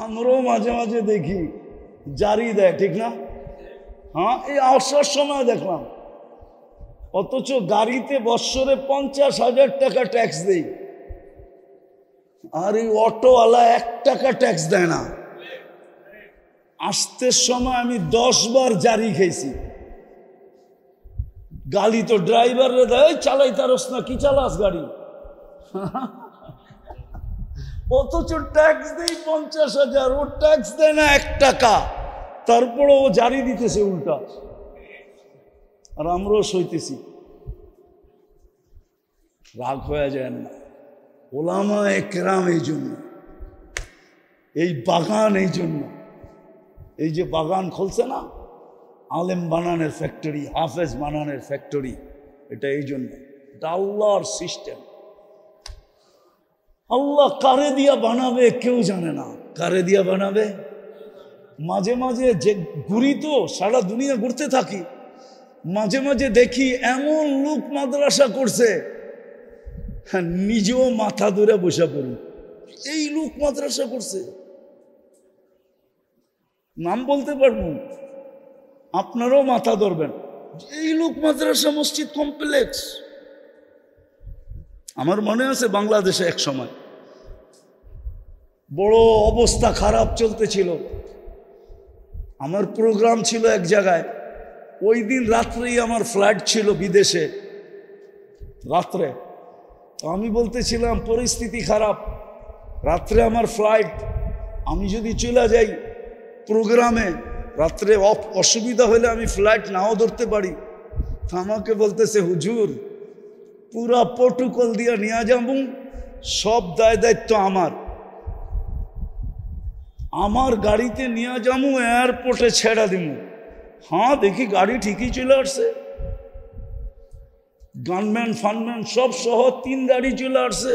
আমরাও মাঝে মাঝে দেখি জারি দেয়, ঠিক না? হ্যাঁ, এই আসার সময় দেখলাম। অথচ গাড়িতে বৎসরে 50,000 টাকা ট্যাক্স দেই, আর এই অটোওয়ালা 1 টাকা ট্যাক্স দেয় না। আসতে সময় আমি 10 বার জারি খেয়েছি। গাড়ি তো ড্রাইভাররে দেয়, চালাই তারস না, কি চালাস গাড়ি? অথচ ট্যাক্স দেই 50,000, ও ট্যাক্স দেয় না 1 টাকা, তারপরে ও জারি দিতেছে উল্টা, আর আমরাও সইতেছি। রাগ হয়ে যায় না? ওলামায়ে কেরাম এই জন্য, এই বাগান এই জন্য, এই যে বাগান খুলছে না, আলেম বানানের ফ্যাক্টরি, হাফেজ বানানের ফ্যাক্টরি, এটা এই জন্য। এটা আল্লাহর সিস্টেম। আল্লাহ কারে দিয়া বানাবে কেউ জানে না, কারে দিয়া বানাবে। মাঝে মাঝে যে ঘুরি তো, সারা দুনিয়া ঘুরতে থাকি, মাঝে মাঝে দেখি এমন লোক মাদ্রাসা করছে, হ্যাঁ, নিজেও মাথা ধরে বসে পড়ি, এই লোক মাদ্রাসা করছে। নাম বলতে পারবো, আপনারাও মাথা ধরবেন, এই লোক মাদ্রাসা মসজিদ কমপ্লেক্স। আমার মনে আছে বাংলাদেশে এক সময় বড় অবস্থা খারাপ চলতেছিল, আমার প্রোগ্রাম ছিল এক জায়গায়, ওই দিন রাত্রেই আমার ফ্লাইট ছিল বিদেশে, রাত্রে। তো আমি বলতেছিলাম পরিস্থিতি খারাপ, রাত্রে আমার ফ্লাইট, আমি যদি চলে যাই প্রোগ্রামে, রাত্রে অসুবিধা হলে আমি ফ্লাইট নাও ধরতে পারি। তো আমাকে বলতেছে, হুজুর পুরা প্রোটোকল দিয়া নিয়ে যাবো, সব দায় দায়িত্ব আমার, আমার গাড়িতে নিয়ে যাবো, এয়ারপোর্টে ছেড়া দিব। হ্যাঁ, দেখি গাড়ি ঠিকই চলে আসছে, গানম্যান ফানম্যান সব সহ 3 গাড়ি চলে আসছে।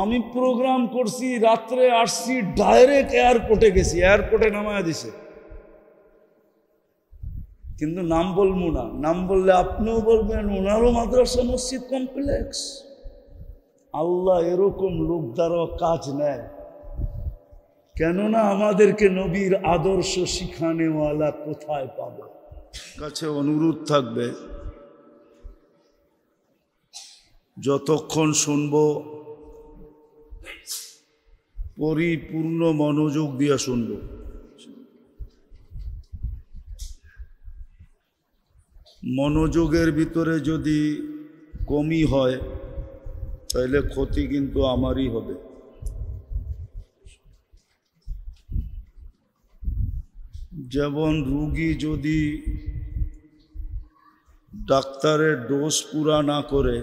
আমি প্রোগ্রাম করছি, রাত্রে আসছি, ডাইরেক্ট এয়ারপোর্টে গেছি, এয়ারপোর্টে নামায় দিছে। কিন্তু নাম বলবো না, নাম বললে আপনিও বলবেন ওনারও মাদ্রাসা মসজিদ কমপ্লেক্স। আল্লাহ এরকম লোক দ্বারা কাজ নেয়, কেননা আমাদেরকে নবীর আদর্শ শিখানেওয়ালা কোথায় পাবে। কাছে অনুরোধ থাকবে, যতক্ষণ শুনবো পরিপূর্ণ মনোযোগ দিয়ে শুনবো। মনোযোগের ভিতরে যদি কমি হয় তাহলে ক্ষতি কিন্তু আমারই হবে। যেমন রোগী যদি ডাক্তারের ডোজ পুরা না করে,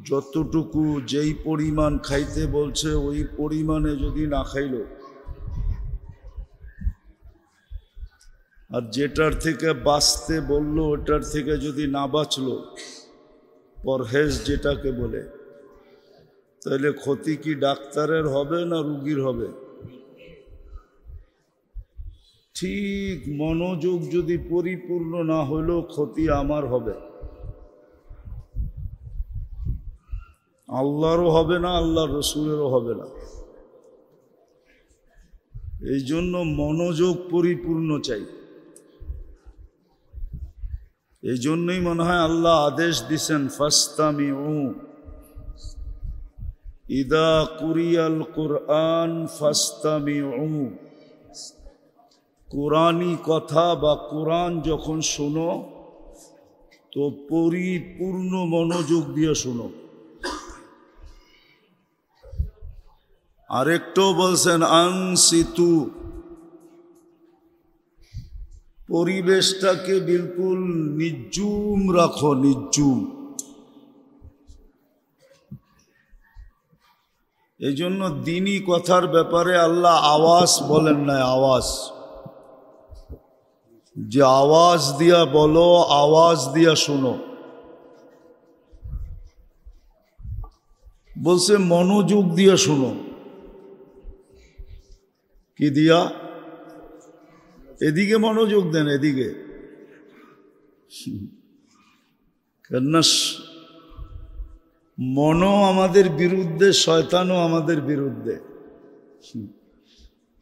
যতটুকু যেই পরিমাণ খাইতে বলছে ওই পরিমাণে যদি না খাইল, আর যেটার থেকে বাঁচতে বললো ওটার থেকে যদি না বাঁচলো, পরহেজ যেটাকে বলে, তাহলে ক্ষতি কি ডাক্তারের হবে না রোগীর হবে? ঠিক মনোযোগ যদি পরিপূর্ণ না হলেও ক্ষতি আমার হবে, আল্লাহরও হবে না, আল্লাহর রসুলেরও হবে না। এই জন্য মনোযোগ পরিপূর্ণ চাই। এই জন্যই মনে হয় আল্লাহ আদেশ দিছেন, ফাস্তামিউ ইদা কুরিয়াল কুরআন ফাস্তামিউ। কোরআনী কথা বা কোরআন যখন শোনো তো পরিপূর্ণ মনোযোগ দিয়ে শোনো। আরেকটাও বলছেন আনসিতু, পরিবেশটাকে বিলকুল নির্জুম রাখো, নির্জুম। এই জন্য দিনী কথার ব্যাপারে আল্লাহ আওয়াজ বলেন না, আওয়াজ, যে আওয়াজ দিয়া বলো, আওয়াজ দিয়া শোনো। বলছে মনোযোগ দিয়া শোনো। কি দিয়া? এদিকে মনোযোগ দেন, এদিকে। কেননা মনও আমাদের বিরুদ্ধে, শয়তানও আমাদের বিরুদ্ধে।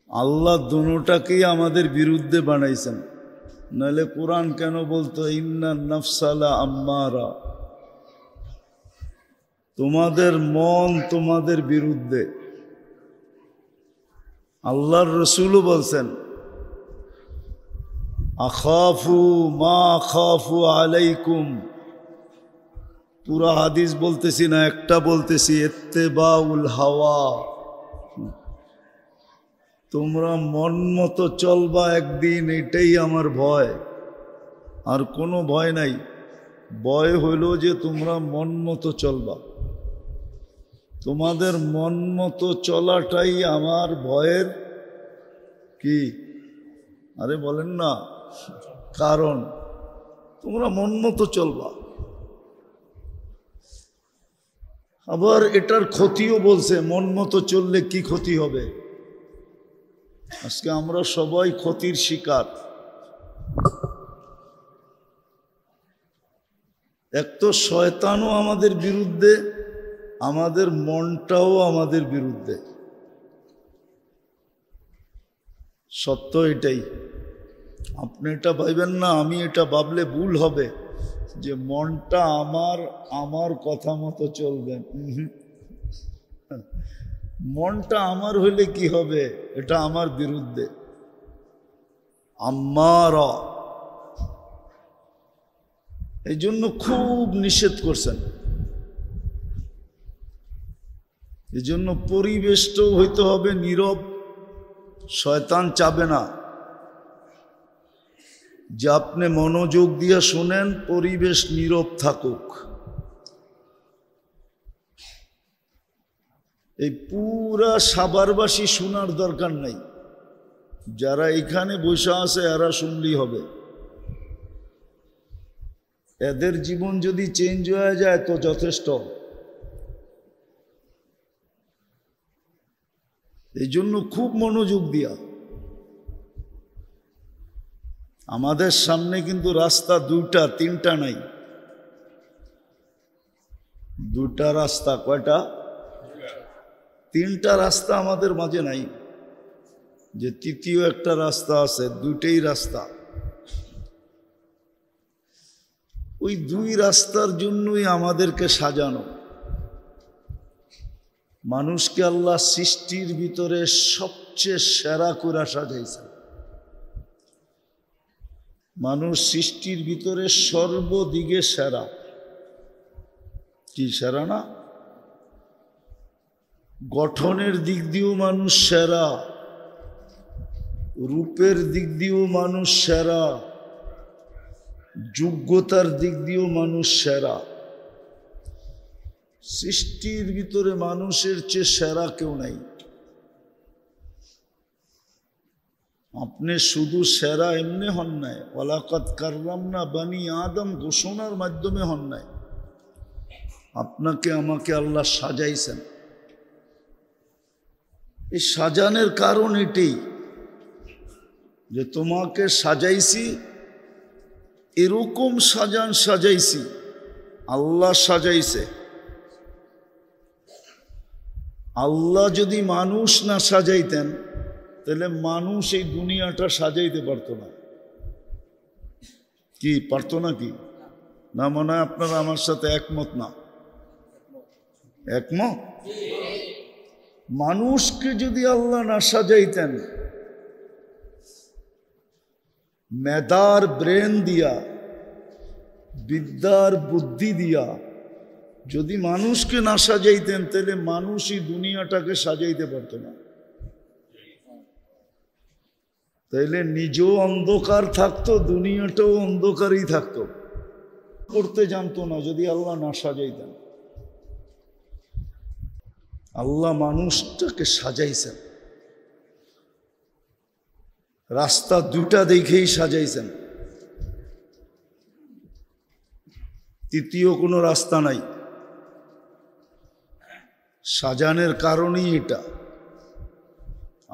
আল্লাহ দুটোটাকেই আমাদের বিরুদ্ধে বানাইছেন, নাহলে কোরআন কেন বলতো ইন্নান নাফসালা আম্মারা, তোমাদের মন তোমাদের বিরুদ্ধে। আল্লাহর রসুলও বলছেন আখাফু মা আখাফু আলাইকুম, পুরা হাদিস বলতেছি না, একটা বলতেছি, ইত্তেবাউল হাওয়া, তোমরা মন মতো চলবা একদিন, এটাই আমার ভয়, আর কোনো ভয় নাই। ভয় হইল যে তোমরা মন মতো চলবা, তোমাদের মন মতো চলাটাই আমার ভয়ের কি, আরে বলেন না, কারণ তোমরা মন মতো চলবা। আবার এটার ক্ষতিও বলছে, মন মতো চললে কি ক্ষতি হবে। আজকে আমরা সবাই ক্ষতির শিকার। এক তো শয়তানও আমাদের বিরুদ্ধে, আমাদের মনটাও আমাদের বিরুদ্ধে। সত্য এটাই। আপনি এটা ভাববেন না, আমি এটা ভাবলে ভুল হবে যে মনটা আমার কথা মতো চলবেন। মনটা আমার হইলে কি হবে, এটা আমার বিরুদ্ধে। আম্মারা, এই জন্য খুব নিষেধ করছেন। এই জন্য পরিবেশটাও হইতে হবে নীরব। শয়তান চাবে না যে আপনি মনোযোগ দিয়ে শুনেন, পরিবেশ নীরব থাকুক। এই পুরা সাভারবাসী শোনার দরকার নাই, যারা এখানে বসে আছে এরা শুনলেই হবে। এদের জীবন যদি চেঞ্জ হয়ে যায় তো যথেষ্ট। এই জন্য খুব মনোযোগ দিয়া। আমাদের সামনে কিন্তু রাস্তা দুইটা তিনটা নাই, দুটা রাস্তা। কয়টা? তিনটা রাস্তা আমাদের মাঝে নাই, যে তৃতীয় একটা রাস্তা আছে, দুইটাই রাস্তা। ওই দুই রাস্তার জন্যই আমাদেরকে সাজানো। মানুষকে আল্লাহ সৃষ্টির ভিতরে সবচেয়ে সেরা করে সাজাইছে। মানুষ সৃষ্টির ভিতরে সর্বদিকে সেরা। কি সেরা না? গঠনের দিক দিয়েও মানুষ সেরা, রূপের দিক দিয়েও মানুষ সেরা, যোগ্যতার দিক দিয়েও মানুষ সেরা। সৃষ্টির ভিতরে মানুষের চেয়ে সেরা কেউ নাই। আপনি শুধু সেরা এমনি হন নাই, ওয়ালাকাদ কাররামনা বানি আদম ঘোষণার মাধ্যমে হন নাই। আপনাকে আমাকে আল্লাহ সাজাইছেন। এই সাজানোর কারণ এটাই যে তোমাকে সাজাইছি, এরকম সাজাইছি, আল্লাহ সাজাইছে। আল্লাহ যদি মানুষ না সাজাইতেন তাহলে মানুষ এই দুনিয়াটা সাজাইতে পারতো না। কি পারতো না? কি না? মনে হয় আপনারা আমার সাথে একমত না? একমত? মানুষকে যদি আল্লাহ না সাজাইতেন, মেধার ব্রেন দিয়া, বিদ্যার বুদ্ধি দিয়া যদি মানুষকে না সাজাইতেন তাহলে মানুষই দুনিয়াটাকে সাজাইতে পারত না। তাইলে নিজেও অন্ধকার থাকতো, দুনিয়াটাও অন্ধকারই থাকতো, করতে জানতো না যদি আল্লাহ না সাজাইতেন। আল্লাহ মানুষটাকে সাজাইছেন, রাস্তা দুটা দেখেই সাজাইছেন, তৃতীয় কোনো রাস্তা নাই। সাজানোর কারণই এটা।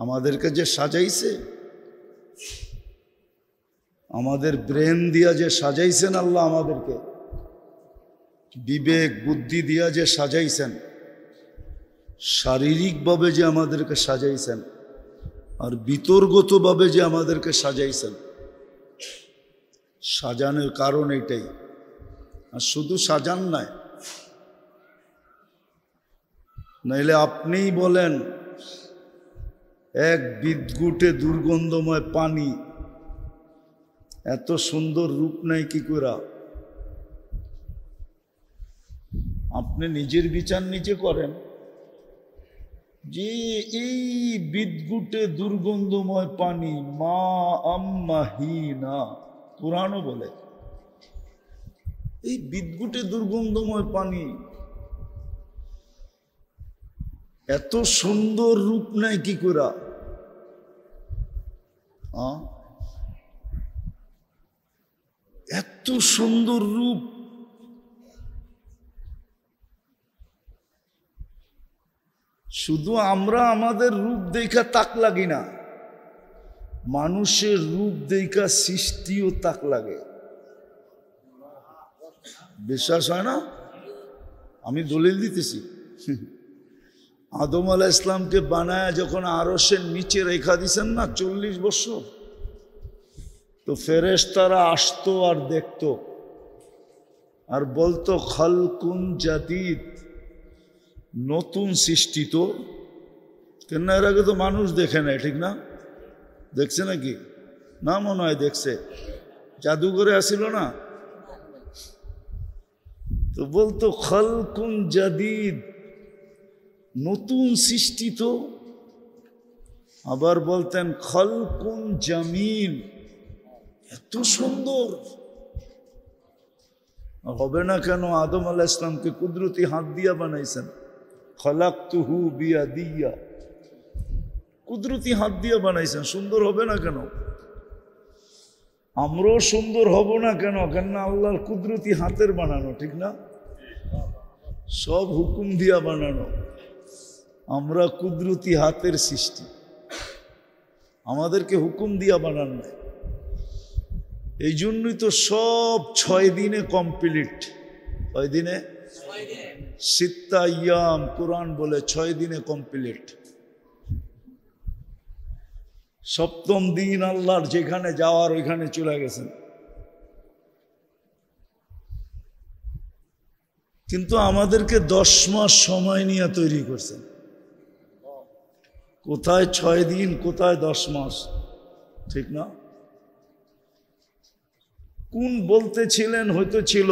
আমাদেরকে যে সাজাইছে, আমাদের ব্রেন দিয়া যে সাজাইছেন আল্লাহ আমাদেরকে, বিবেক বুদ্ধি দিয়া যে সাজাইছেন, শারীরিকভাবে যে আমাদেরকে সাজাইছেন, আর বিতর্গতভাবে যে আমাদেরকে সাজাইছেন, সাজানোর কারণ এটাই। আর শুধু সাজান নাই, নাইলে আপনিই বলেন এক বিদঘুটে দুর্গন্ধময় পানি এত সুন্দর রূপ নাই কি করে? আপনি নিজের বিচার নিজে করেন যে এই বিদঘুটে দুর্গন্ধময় পানি মা আম্মাহিনা, কুরআনও বলে এই বিদঘুটে দুর্গন্ধময় পানি এত সুন্দর রূপ নাই কি করে? এত সুন্দর রূপ শুধু আমরা আমাদের রূপ দেখা তাক লাগি না, মানুষের রূপ দেখা সৃষ্টিও তাক লাগে। বিশ্বাস হয় না? আমি দলিল দিতেছি। আদম আলাইহিস সালামকে বানায় যখন আরশের নিচে রেখা দিছেন না 40 বছর, তো ফেরেশতারা আসতো আর দেখতো আর বলতো খালকুন জাদিদ, নতুন সৃষ্টি। তো কেন এর আগে তো মানুষ দেখে নাই, ঠিক না? দেখছে নাকি? না মনে হয় দেখছে, জাদুঘরে আসিল না, তো বলতো খালকুন জাদিদ, নতুন সৃষ্টি। তো আবার বলতেন খালকুন জামিল, এত সুন্দর হবে না কেন? আদম আলাইহিস সালামকে কুদরতি হাত দিয়া বানাইছেন, খালাকতুহু বিয়াদিয়া, কুদরতি হাত দিয়া বানাইছেন, সুন্দর হবে না কেন? আমরাও সুন্দর হব না কেন? কেন আল্লাহর কুদরতি হাতের বানানো, ঠিক না? সব হুকুম দিয়া বানানো, আমরা কুদরতি হাতের সৃষ্টি, আমাদেরকে হুকুম দিয়া বানান নাই। এই জন্যই তো সব 6 দিনে কমপ্লিট। কয় দিনে? সিত্তা ইয়াম, কোরআন বলে 6 দিনে কমপ্লিট। 7ম দিন আল্লাহর যেখানে যাওয়ার ওইখানে চলে গেছেন। কিন্তু আমাদেরকে 10 মাস সময় নিয়ে তৈরি করছেন। কোথায় 6 দিন, কোথায় 10 মাস, ঠিক না? কোন বলতেছিলেন হয়তো ছিল,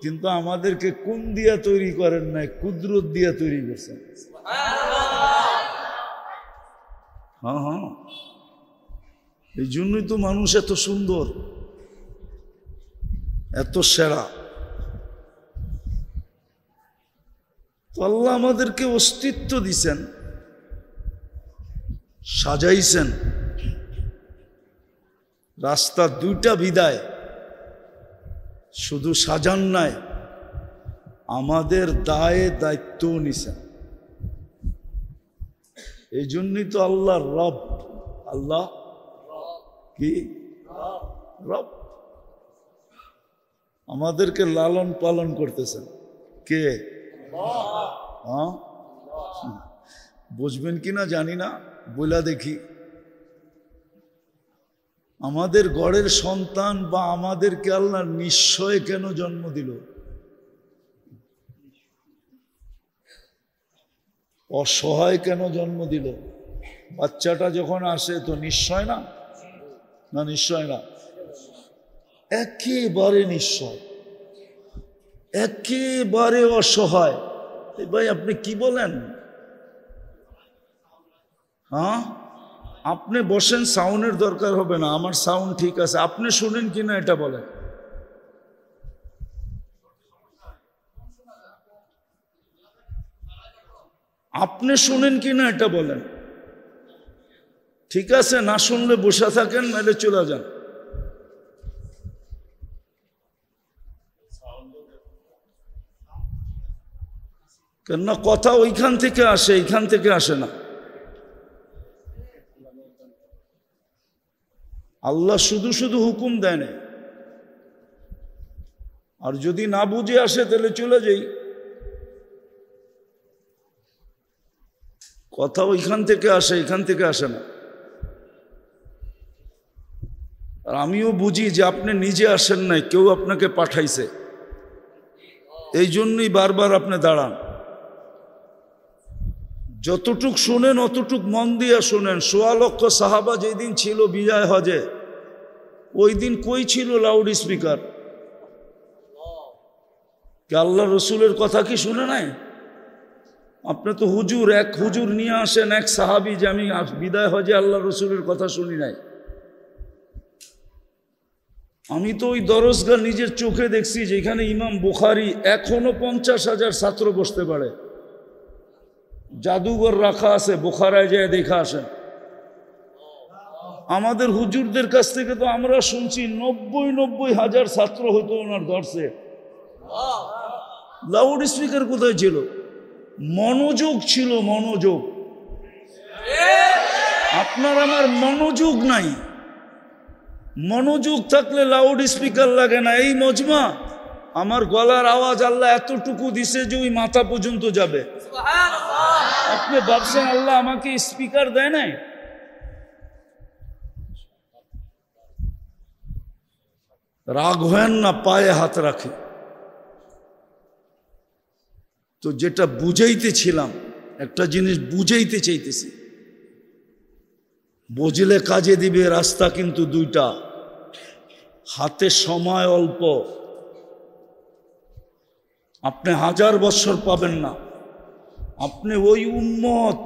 কিন্তু আমাদেরকে কোন দিয়া তৈরি করেন নাই, কুদরত দিয়া তৈরি করছেন। হ্যাঁ, এই জন্যই তো মানুষ এত সুন্দর, এত সেরা। তো আল্লাহ আমাদেরকে অস্তিত্ব দিছেন, সাজাইছেন। রাস্তা 2টা বিদায়, শুধু সাজান নাই, আমাদের দায়ে দায়িত্বও নিছেন। এই জন্যই তো আল্লাহ রব, আল্লাহ কি রব, আমাদেরকে লালন পালন করতেছেন। কে? হ্যাঁ, বুঝবেন কিনা জানি না, বইলা দেখি। আমাদের ঘরের সন্তান বা আমাদেরকে আল্লাহ নিশ্চয় কেন জন্ম দিল? অসহায় কেন জন্ম দিল? বাচ্চাটা যখন আসে তো নিশ্চয় না? না নিশ্চয় না, একেবারে নিশ্চয়, একেবারে অসহায়। ভাই আপনি কি বলেন? হ্যাঁ, আপনি বসেন, সাউন্ডের দরকার হবে না, আমার সাউন্ড ঠিক আছে, আপনি শুনেন কিনা এটা বলেন। আপনি শুনেন কিনা এটা বলেন। ঠিক আছে, না শুনলে বসে থাকেন, নাহলে চলে যান। কেননা কথা ওইখান থেকে আসে, এইখান থেকে আসে না। আল্লাহ শুধু শুধু হুকুম দেয় না, আর যদি না বুঝে আসে তাহলে চলে যাই। কথা ওইখান থেকে আসে, এখান থেকে আসে না। আর আমিও বুঝি যে আপনি নিজে আসেন নাই, কেউ আপনাকে পাঠাইছে, এই জন্যই বারবার আপনি দাঁড়ান। যতটুক শুনেন অতটুক মন দিয়ে শুনেন। ১৬ লক্ষ সাহাবা যেই দিন ছিল বিজয় হজে, ওই দিন কই ছিল লাউড স্পিকার? কে আল্লাহ রসুলের কথা কি শুনে নাই? আপনি তো হুজুর, এক হুজুর নিয়ে আসেন, এক সাহাবি, যে আমি বিদায় হজে আল্লাহ রসুলের কথা শুনি নাই। আমি তো ওই দরজগাহ নিজের চোখে দেখছি যেখানে ইমাম বুখারী এখনো 50,000 ছাত্র বসতে পারে, জাদুঘর রাখা আছে, বুখারায় যায় দেখা আসেন। আমাদের হুজুরদের কাছ থেকে তো আমরা শুনছি 90,000 ছাত্র হইতো ওনার দর্শে। লাউড স্পিকার কোথায় ছিল? মনোযোগ ছিল, মনোযোগ। আপনার আমার মনোযোগ নাই। মনোযোগ থাকলে লাউড স্পিকার লাগে না। এই মজমা, আমার গলার আওয়াজ আল্লাহ এতটুকু দিছে যে ওই মাথা পর্যন্ত যাবে। আপনি ভাবছেন আল্লাহ আমাকে স্পিকার দেয় নাই? রাগ হেন না, পায়ে হাত রাখে। তো যেটা বুঝাইতেছিলাম, একটা জিনিস বুঝাইতে চাইতেছি, বুঝলে কাজে দিবে। রাস্তা কিন্তু দুইটা, হাতে সময় অল্প। আপনি 1000 বছর পাবেন না। আপনি ওই উম্মত,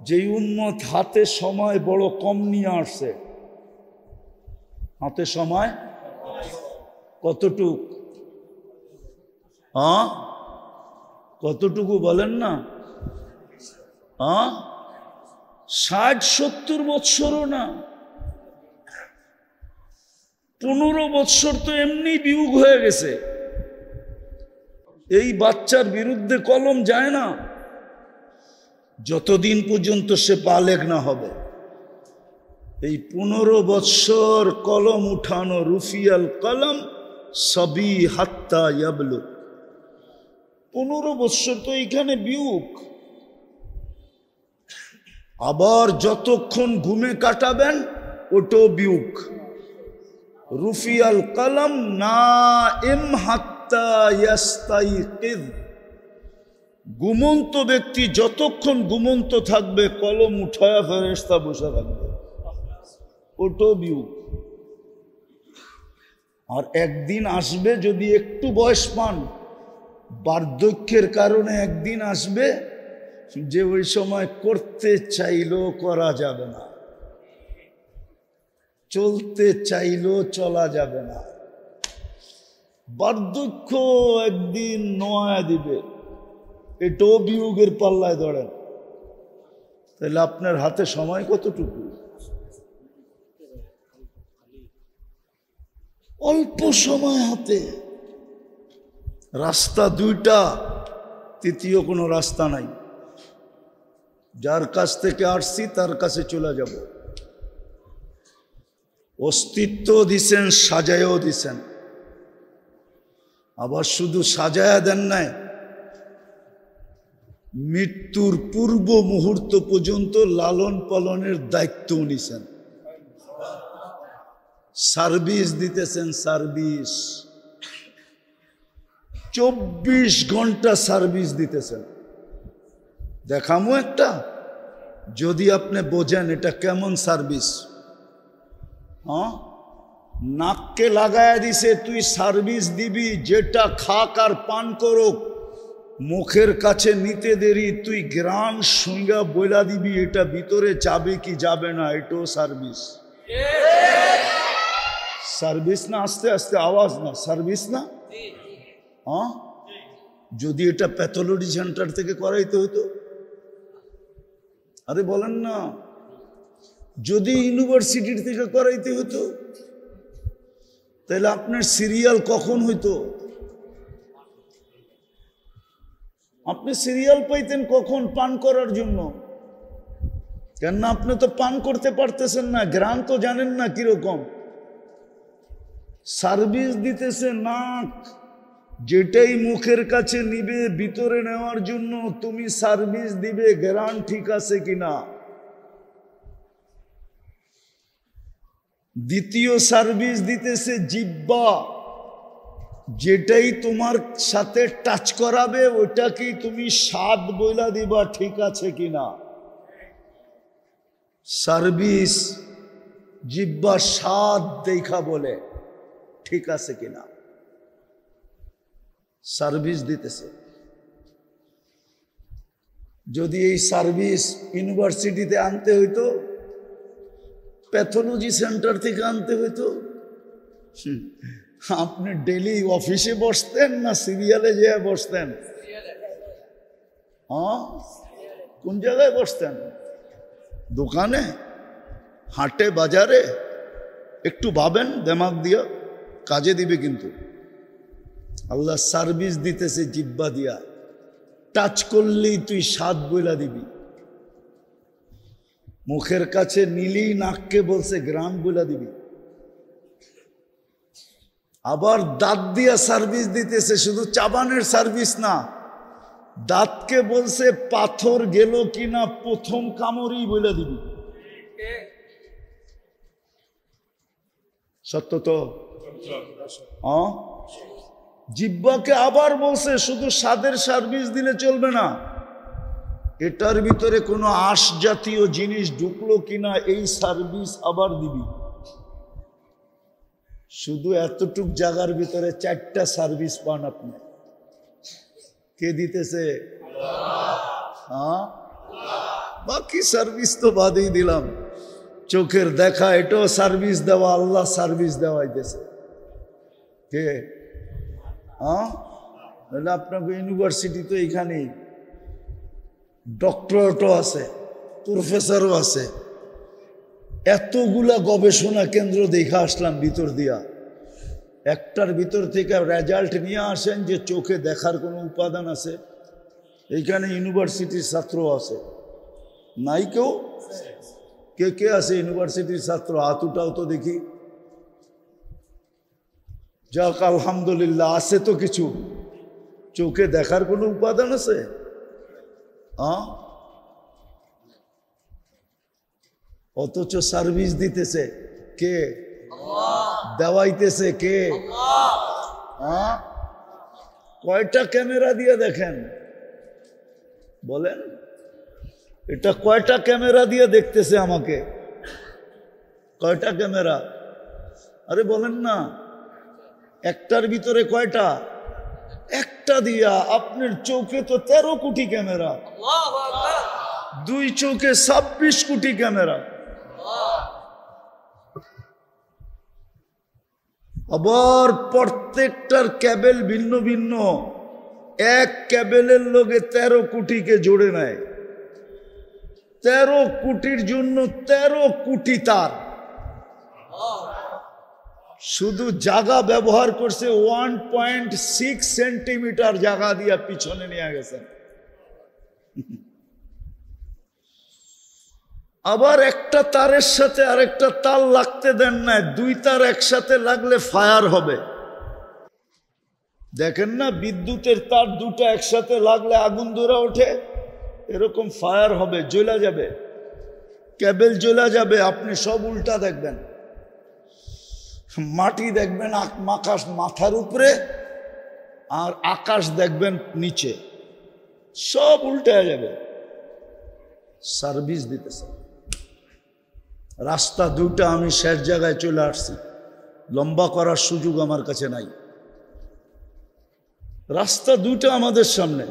যেই উম্মত হাতে সময় বড় কম নিয়ে আসছে। হাতে সময় কতটুক? কতটুকু বলেন না? 60-70 বৎসরও না, 15 বৎসর তো এমনি বিয়োগ হয়ে গেছে। এই বাচ্চার বিরুদ্ধে কলম যায় না যতদিন পর্যন্ত সে বালেগ না হবে। এই 15 বৎসর কলম উঠানো, রুফিয়াল কলম সবই হাত্তা ইয়াবলু। 15 বৎসর তো এইখানে বিয়োগ। আবার যতক্ষণ ঘুমে কাটাবেন ওটো বিয়োগ। রুফিয়াল কলম নাইম হাত্তা ইয়াস্তাইকিজ। ঘুমন্ত ব্যক্তি যতক্ষণ ঘুমন্ত থাকবে কলম উঠায়া ফেরেশতা বসে থাকবে, ওটো বিয়োগ। আর একদিন আসবে, যদি একটু বয়স পান, বার্ধক্যের কারণে একদিন আসবে যে ওই সময় করতে চাইলেও করা যাবে না, চলতে চাইলেও চলা যাবে না। বার্ধক্য একদিন নোয়া দিবে, এটাও বিয়োগের পাল্লায় ধরেন। তাহলে আপনার হাতে সময় কতটুকু? অল্প সময় হাতে। রাস্তা দুইটা, তৃতীয় কোনো রাস্তা নাই। যার কাছ থেকে আসছি তার কাছে চলে যাব। অস্তিত্ব দিছেন, সাজায়ও দিছেন। আবার শুধু সাজায়া দেন নাই, মৃত্যুর পূর্ব মুহূর্ত পর্যন্ত লালন পালনের দায়িত্ব নিছেন। সার্ভিস দিতেছেন, সার্ভিস 24 ঘন্টা সার্ভিস দিতেছেন। দেখামো একটা, যদি আপনি বোঝেন এটা কেমন সার্ভিস। নাককে লাগায়া দিছে, তুই সার্ভিস দিবি, যেটা খাক আর পান করুক, মুখের কাছে নিতে দেরি তুই গ্রান সঙ্গা বইলা দিবি এটা ভিতরে যাবে কি যাবে না, এটাও সার্ভিস। সার্ভিস না? আস্তে আস্তে আওয়াজ না, সার্ভিস না? যদি এটা প্যাথোলজি সেন্টার থেকে করাইতে হতো, আরে বলেন না, যদি ইউনিভার্সিটির থেকে করাইতে হতো, তাহলে আপনার সিরিয়াল কখন হইতো? আপনি সিরিয়াল পাইতেন কখন পান করার জন্য? কেননা আপনি তো পান করতে পারতেছেন না, গ্রাম তো জানেন না কিরকম। সার্ভিস দিতেছে নাক, যেটাই মুখের কাছে নিবে ভিতরে নেওয়ার জন্য তুমি সার্ভিস দিবে, গ্যারান ঠিক আছে কিনা। দ্বিতীয় সার্ভিস দিতেছে জিহ্বা, যেটাই তোমার সাথে টাচ করাবে ওইটাকেই তুমি স্বাদ বইলা দিবা ঠিক আছে কিনা। সার্ভিস জিহ্বা স্বাদ দেখা বলে ঠিক আছে কিনা, সার্ভিস দিতেছে। যদি এই সার্ভিস ইউনিভার্সিটিতে আনতে হইতো, প্যাথোলজি সেন্টার থেকে আনতে হইতো, আপনি ডেলি অফিসে বসতেন না সিরিয়ালে যেয়ে বসতেন? হ্যাঁ, কোন জায়গায় বসতেন? দোকানে, হাটে, বাজারে? একটু ভাবেন দিমাগ দিয়া, কাজে দিবে। কিন্তু আল্লাহ সার্ভিস দিতেছে জিহ্বা দিয়া, টাচ করলেই তুই স্বাদ বইলা দিবি। মুখের কাছে নিলি, নাককে বলছে গ্রাম বইলা দিবি। আবার দাঁত দিয়া সার্ভিস দিতেছে, শুধু চাবানের সার্ভিস না, দাঁতকে বলছে পাথর গেল কিনা প্রথম কামড়ই বইলা দিবি। সত্য তো? জিহ্বাকে আবার বলছে শুধু স্বাদের সার্ভিস দিলে চলবে না, এটার ভিতরে কোনো আঁশ জাতীয় জিনিস ঢুকলো কিনা এই সার্ভিস আবার দিবি। শুধু এতটুক জায়গার ভিতরে 4টা সার্ভিস পান আপনি। কে দিতেছে? হ্যাঁ, বাকি সার্ভিস তো বাদেই দিলাম। চোখের দেখা এটাও সার্ভিস দেওয়া, আল্লাহ সার্ভিস দেওয়াইতেছে। কে? হ্যাঁ, আপনাকে ইউনিভার্সিটি তো এইখানেই, ডক্টরেটও আছে, প্রফেসরও আছে, এতগুলা গবেষণা কেন্দ্র দেখে আসলাম ভিতর দিয়া। একটার ভিতর থেকে রেজাল্ট নিয়ে আসেন যে চোখে দেখার কোনো উপাদান আছে? এইখানে ইউনিভার্সিটির ছাত্র আছে নাই? কেউ? কে কে আছে ইউনিভার্সিটির ছাত্র? হাত উঠাও তো দেখি। যাক, আলহামদুলিল্লাহ, আছে তো কিছু। চোখে দেখার কোনো উপাদান আছে? অথচ সার্ভিস দিতেছে কে? দেওয়াইতেছে কে? কয়টা ক্যামেরা দিয়ে দেখেন বলেন? এটা কয়টা ক্যামেরা দিয়ে দেখতেছে আমাকে? কয়টা ক্যামেরা? আরে বলেন না, একটার ভিতরে কয়টা? একটা দিয়া আপনার চোখে তো 13 কোটি ক্যামেরা, 2 চোখে 26 কোটি ক্যামেরা। আবার প্রত্যেকটার ক্যাবেল ভিন্ন ভিন্ন, এক ক্যাবেলের লগে 13 কোটিকে জোড়ে নেয়। 13 কোটির জন্য 13 কোটি তার। শুধু জায়গা ব্যবহার করছে 1.6 সেন্টিমিটার জায়গা দিয়া পিছনে নিয়ে গেছেন। আবার একটা তারের সাথে আরেকটা তার লাগতে দেন না, 2 তার একসাথে লাগলে ফায়ার হবে। দেখেন না, বিদ্যুতের তার 2টা একসাথে লাগলে আগুন ধরে ওঠে, এরকম ফায়ার হবে, জ্বলা যাবে, কেবল জ্বলা যাবে। আপনি সব উল্টা দেখবেন, মাটি দেখবেন আকাশ মাথার উপরে, আর আকাশ দেখবেন নিচে, সব উল্টে যাবে। সার্ভিস দিতেছে। রাস্তা 2টা আমি শেষ জায়গায় চলে আসছি, লম্বা করার সুযোগ আমার কাছে নাই। রাস্তা 2টা আমাদের সামনে।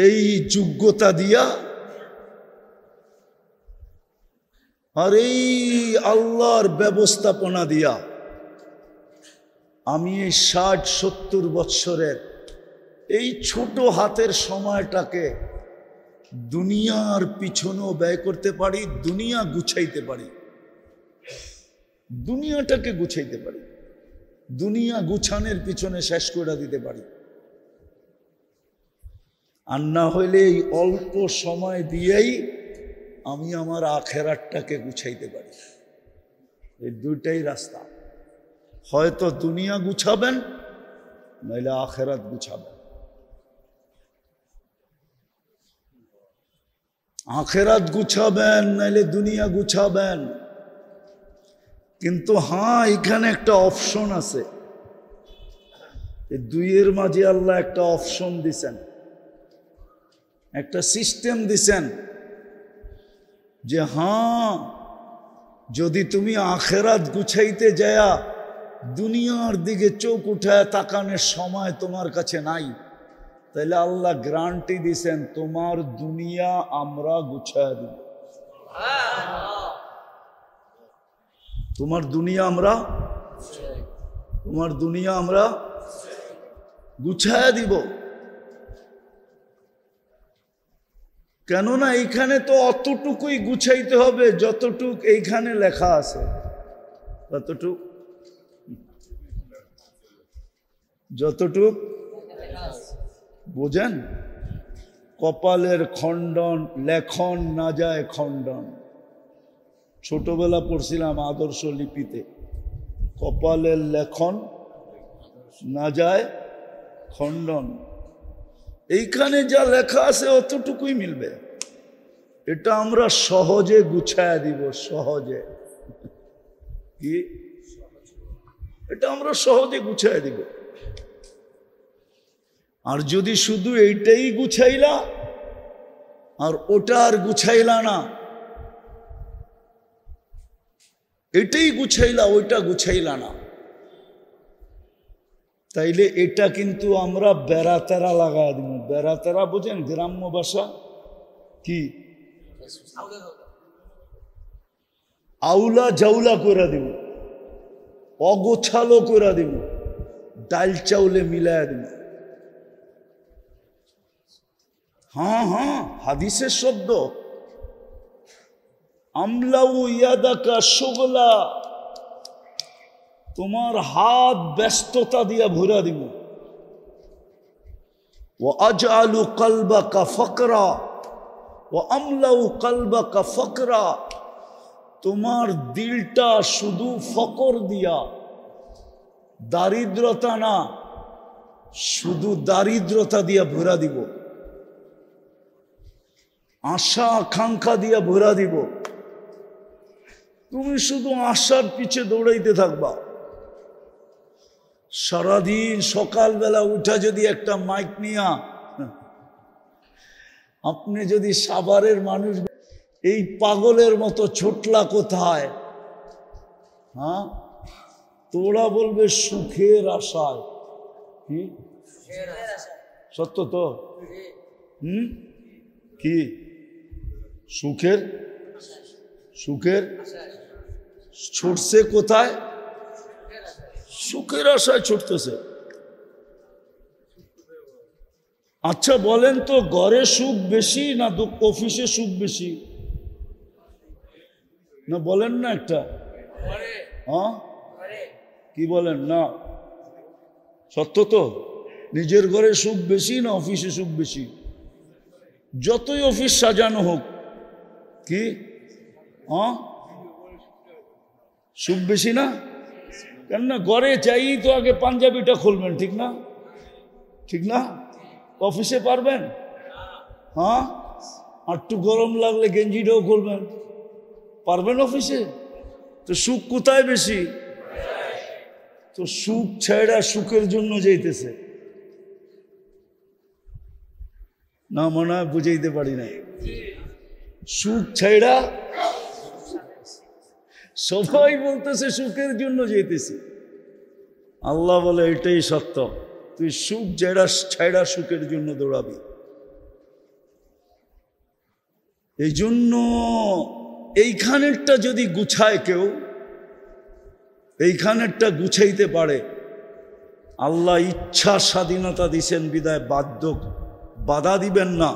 এই যোগ্যতা দিয়া আর এই আল্লাহর ব্যবস্থাপনা দিয়া আমি এই 60-70 বৎসরের এই ছোট হাতের সময়টাকে দুনিয়ার পিছনেও ব্যয় করতে পারি, দুনিয়া গুছাইতে পারি, দুনিয়াটাকে গুছাইতে পারি, দুনিয়া গুছানোর পিছনে শেষ করে দিতে পারি। আর না হইলে এই অল্প সময় দিয়েই আমি আমার আখেরাতটাকে গুছাইতে পারি। এই 2টাই রাস্তা। হয়তো দুনিয়া গুছাবেন নইলে আখেরাত গুছাবেন। আখেরাত গুছাবেন নাইলে দুনিয়া গুছাবেন। কিন্তু হ্যাঁ, এখানে একটা অপশন আছে, এই দুইয়ের মাঝে আল্লাহ একটা অপশন দিছেন, একটা সিস্টেম দিছেন যে হ্যাঁ, যদি তুমি আখেরাত গুছাইতে যায়া দুনিয়ার দিকে চোখ উঠায় তাকানোর সময় তোমার কাছে নাই, তাহলে আল্লাহ গ্যারান্টি দিছেন তোমার দুনিয়া আমরা গুছায় দিব। তোমার দুনিয়া আমরা গুছায় দিব। কেননা এইখানে তো অতটুকুই গুছাইতে হবে যতটুক এইখানে লেখা আছে, যতটুক বোঝেন। কপালের খণ্ডন লেখন না যায় খণ্ডন, ছোটবেলা পড়ছিলাম আদর্শ লিপিতে, কপালের লেখন না যায় খণ্ডন। এইখানে যা লেখা আছে অতটুকুই মিলবে, এটা আমরা সহজে গুছায় দিব, সহজে। কি এটা আমরা সহজে গুছায় দিব। আর যদি শুধু এইটাই গুছাইলা আর ওটা আর গুছাইলা না, এটাই গুছাইলা ওইটা গুছাইলা না, তাইলে এটা কিন্তু আমরা বেড়াতেরা লাগাই দিব। বেড়াতেরা বোঝেন গ্রাম্য ভাষা কি? আউলা জাউলা করে দিব, অগোছালো করে দিব, ডাল চাউলে মিলাইয়া দিব। হ্যাঁ হ্যাঁ, হাদিসের শব্দ, আমলাউ ইয়াদাকা শুগলা, তোমার হাত ব্যস্ততা দিয়া ভরা দিব। ওয়া আজআলু কলবাকা ফকরা ওয়া আমলাউ কলবাকা ফকরা, তোমার দিলটা শুধু ফকর দিয়া, দারিদ্রতা না, শুধু দারিদ্রতা দিয়া ভরা দিব। আশা আকাঙ্ক্ষা দিয়া ভরা দিব। তুমি শুধু আশার পিছে দৌড়াইতে থাকবা। সারাদিন সকালবেলা উঠা যদি একটা মাইক নিয়া আপনি যদি সাভারের মানুষ এই পাগলের মতো ছোটলা কোথায়, হ্যাঁ, তোরা বলবে সুখের আশায়। কি সত্য তো? কি সুখের ছুটছে কোথায়? সুখের আশায় ছুটতেছে। আচ্ছা বলেন তো, ঘরে সুখ বেশি না অফিসে সুখ বেশি? না বলেন না একটা, হ্যাঁ কি বলেন না? সত্য তো? নিজের ঘরে সুখ বেশি না অফিসে সুখ বেশি? যতই অফিস সাজানো হোক, কি হ্যাঁ সুখ বেশি না? কেননা ঘরে চাই তো আগে পাঞ্জাবিটা খুলবেন, ঠিক না? ঠিক না? অফিসে পারবেন? হ্যাঁ, আর একটু গরম লাগলে গেঞ্জিটাও খুলবেন, পারবেন অফিসে? তো সুখ কোথায় বেশি? তো সুখ ছেড়া সুখের জন্য যাইতেছে না, মনে হয় বুঝাইতে পারি না। সুখ ছেড়া সবাই বলতেছে সুখের জন্য যেতেছি। আল্লাহ বলে এটাই সত্য, তুই সুখ ছেড়া সুখের জন্য দৌড়াবি। এই জন্য এইখানেরটা যদি গুছায় কেউ, এইখানেরটা গুছাইতে পারে, আল্লাহ ইচ্ছা স্বাধীনতা দিছেন বিদায় বাধা দিবেন না,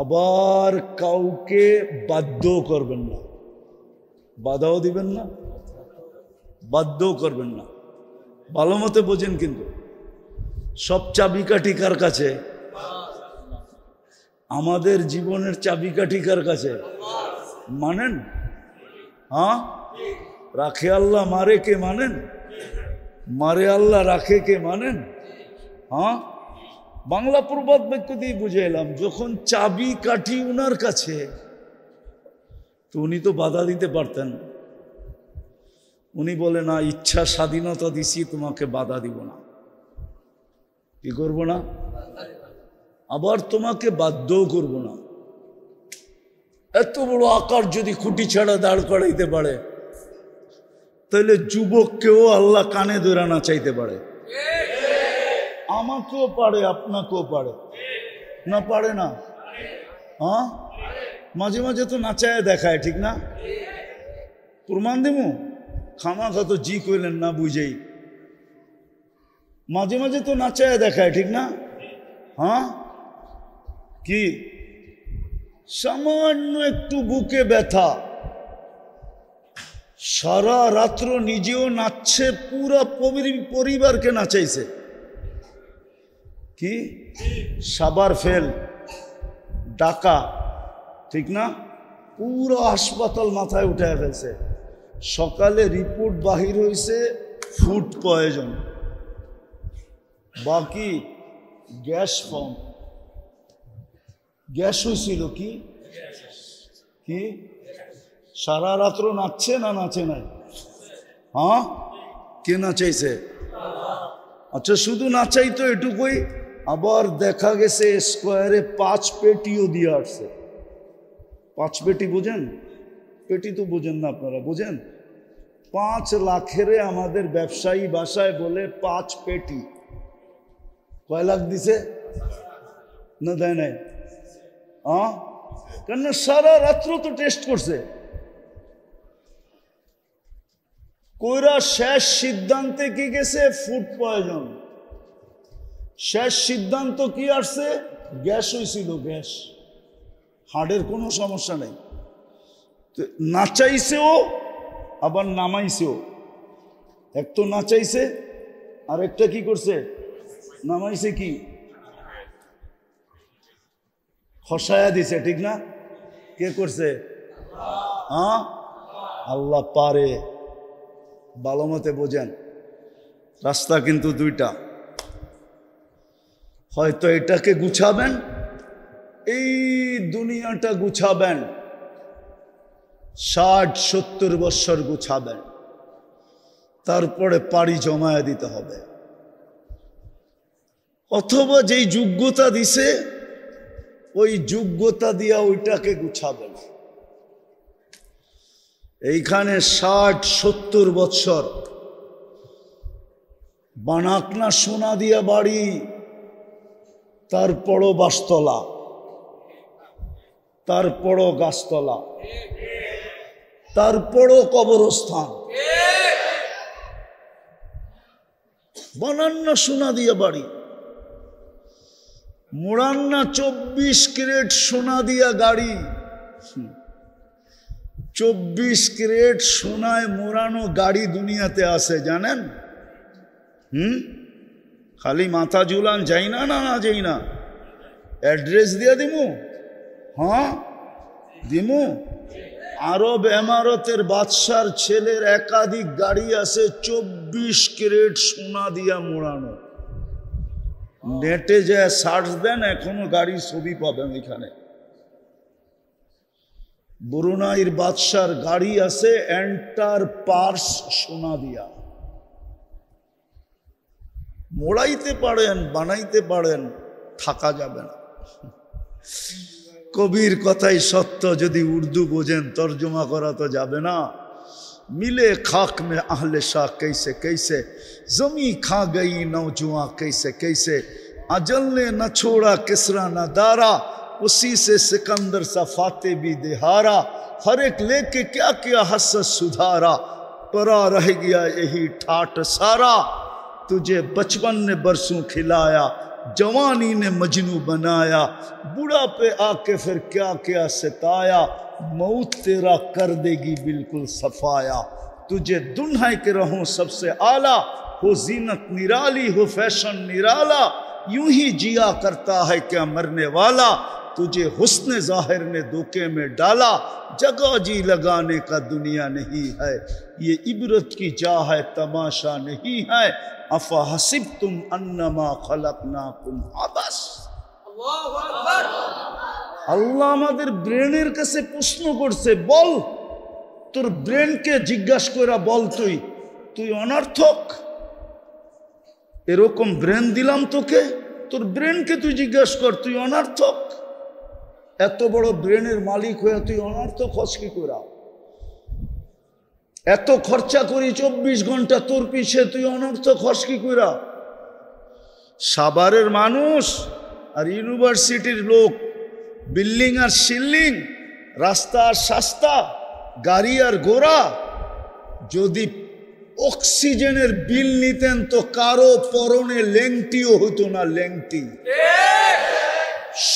আবার কাউকে বাধ্যও করবেন না, বাধাও দিবেন না, বাধ্যও করবেন না। ভালো মতে বোঝেন কিন্তু, সব চাবিকাঠি কার কাছে? আমাদের জীবনের চাবিকাঠি কার কাছে? মানেন? হ্যাঁ, রাখে আল্লাহ, মারে কে? মানেন? মারে আল্লাহ রাখে কে মানেন? হ্যাঁ, বাংলা প্রবাদ বাক্য দিয়ে বুঝে এলাম, যখন চাবি কাঠি উনার কাছে, তো উনি তো বাধা দিতে পারতেন। উনি বলে না, ইচ্ছা স্বাধীনতা দিছি, তোমাকে বাধা দিব না। কি করব না? আবার তোমাকে বাধ্যও করব না। এত বড় আকার যদি খুঁটি ছাড়া দাঁড় করাইতে পারে, তাহলে যুবককেও আল্লাহ কানে ধরে না চাইতে পারে। আমাকেও পারে, আপনাকেও পারে, না পারে না? হ্যাঁ, মাঝে মাঝে তো নাচায় দেখায়, ঠিক না? প্রমাণ দিমু, খামাখা তো জি কইলেন না বুঝেই। মাঝে মাঝে তো নাচায় দেখায়, ঠিক না? হ্যাঁ, কি সামান্য একটু বুকে ব্যথা, সারা রাত্র নিজেও নাচছে, পুরা পরিবারকে নাচাইছে। কি সাবার ফেল, ডাকা, ঠিক না? পুরো হাসপাতাল মাথায় উঠে ফেলছে। সকালে রিপোর্ট বাহির হয়েছে ফুড পয়জন, বাকি গ্যাস ফর্ম। গ্যাস হয়েছিল কি? কি সারা রাত্র নাচছে না নাচে নাই? হ্যাঁ, কে নাচাইছে? আচ্ছা, শুধু নাচাই তো এটুকুই, আবার দেখা গেছে স্কোয়ারে 5 পেটিও দিয়ে আসছে। 5 পেটি বোঝেন? পেটি তো বোঝেন না আপনারা, বোঝেন? 5 লাখের আমাদের ব্যবসায়ী ভাষায় বলে 5 পেটি। কয় লাখ দিছে? না দেয় নাই? হ্যাঁ, কেন সারা রাত্র তো টেস্ট করছে। কইরা শেষ সিদ্ধান্তে কি গেছে? Food poison. শেষ সিদ্ধান্ত কি আসছে? গ্যাস হয়েছিল, গ্যাস। হার্টের কোনো সমস্যা নেই। নাচাইছেও আবার নামাইছেও। এক তো নাচাইছে, আর একটা কি করছে? নামাইছে। কি খসায়া দিছে, ঠিক না? কে করছে? হ্যাঁ, আল্লাহ পারে। ভালো মতে বোঝেন, রাস্তা কিন্তু দুইটা। হয়তো এটাকে গুছাবেন, এই দুনিয়াটা গুছাবেন, 60-70 বৎসর গুছাবেন, তারপরে পাড়ি জমায়া দিতে হবে। অথবা যেই যোগ্যতা দিছে, ওই যোগ্যতা দিয়া ওইটাকে গুছাবেন। এইখানে 60-70 বৎসর বানাক না সোনা দিয়া বাড়ি, তারপরও বাসতলা, তারপরও গাছতলা, তারপরও কবরস্থান। বানান না সোনা দিয়া বাড়ি, মোড়ান না 24 ক্যারেট সোনা দিয়া গাড়ি। 24 ক্যারেট সোনায় মোড়ানো গাড়ি দুনিয়াতে আছে, জানেন? খালি মাথা ঝুলান, যাই না? না না যাই না, অ্যাড্রেস দিয়ে দিমু। হ্যাঁ দিমু। আরব এমারতের বাদশার ছেলের একাধিক গাড়ি আছে 24 ক্যারেট সোনা দিয়া মোড়ানো। নেটে যায় সার্চ দেন, এখনো গাড়ির ছবি পাবেন এখানে। ব্রুনাইয়ের বাদশার গাড়ি আছে এন্টার পার্স সোনা দিয়া। মোড়াইতে পারেন, বানাইতে পারেন, থাকা যাবে না। কবির কথাই সত্য, যদি উর্দু বোঝেন তর্জমা করা তো যাবে না। मिले खाक में आहले शाह कैसे कैसे, जमी खा गई नौजुआ कैसे कैसे, अजल ने न छोड़ा किसरा न दारा, उसी से सिकंदर सा फाते भी दिहारा, हर एक लेके क्या क्या हसरत सुधारा, परा रह गया यही ठाट सारा, तुझे बचपन ने बरसों खिलाया, जवानी ने मजनू बनाया, बुढ़ापे आके फिर क्या क्या सताया, मौत तेरा कर देगी बिल्कुल सफाया, तुझे दुल्हा के रहूं सबसे आला, हो जीनत निराली हो फैशन निराला, यूं ही जिया करता है क्या मरने वाला, तुझे हुस्न ज़ाहिर ने धोखे में डाला, जगह जी लगाने का दुनिया नहीं है, ये इबरत की जा है तमाशा नहीं है, अफा हसिबतुम अन्नमा खलकनाकुम अबस। আল্লাহ আমাদের ব্রেনের কাছে প্রশ্ন করছে, বল তোর ব্রেনকে জিজ্ঞাসা করে বল, তুই অনর্থক? এরকম ব্রেন দিলাম তোকে, তোর ব্রেনকে তুই জিজ্ঞাসা কর, তুই অনর্থক? এত বড় ব্রেনের মালিক হয়ে তুই অনর্থক হস কি করে? এত খরচা করি 24 ঘন্টা তোর পিছে, তুই অনর্থক হস কি করে? সাভারের মানুষ আর ইউনিভার্সিটির লোক, বিল্ডিং আর শিল্ডিং, রাস্তা আর সাস্তা, গাড়ি আর ঘোড়া, যদি অক্সিজেনের বিল নিতেন তো কারো পরনে লেংটিও হতো না, লেংটি।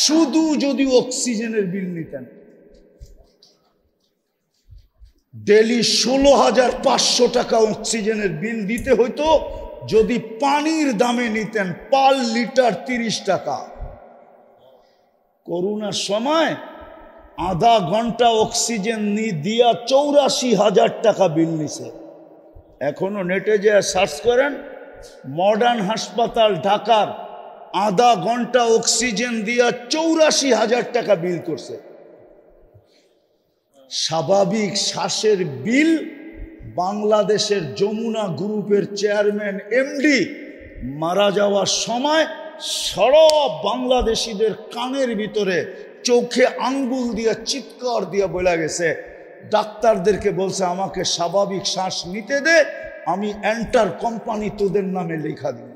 শুধু যদি অক্সিজেনের বিল নিতেন, ডেলি 16,500 টাকা অক্সিজেনের বিল দিতে হইতো। যদি পানির দামে নিতেন, পার লিটার 30 টাকা। করোনার সময় আধা ঘন্টা অক্সিজেন দিয়া 84,000 টাকা বিল নিছে। এখনো নেটে যে সার্চ করেন, মডার্ন হাসপাতাল ঢাকার আধা ঘন্টা অক্সিজেন দিয়া 84,000 টাকা বিল করছে। স্বাভাবিক শ্বাসের বিল বাংলাদেশের যমুনা গ্রুপের চেয়ারম্যান এমডি মারা যাওয়ার সময় সারা বাংলাদেশিদের কানের ভিতরে চোখে আঙ্গুল দিয়া চিৎকার দিয়া বলা গেছে, ডাক্তারদেরকে বলছে আমাকে স্বাভাবিক শ্বাস নিতে দে, আমি এন্টার কোম্পানি তোদের নামে লেখা দিই।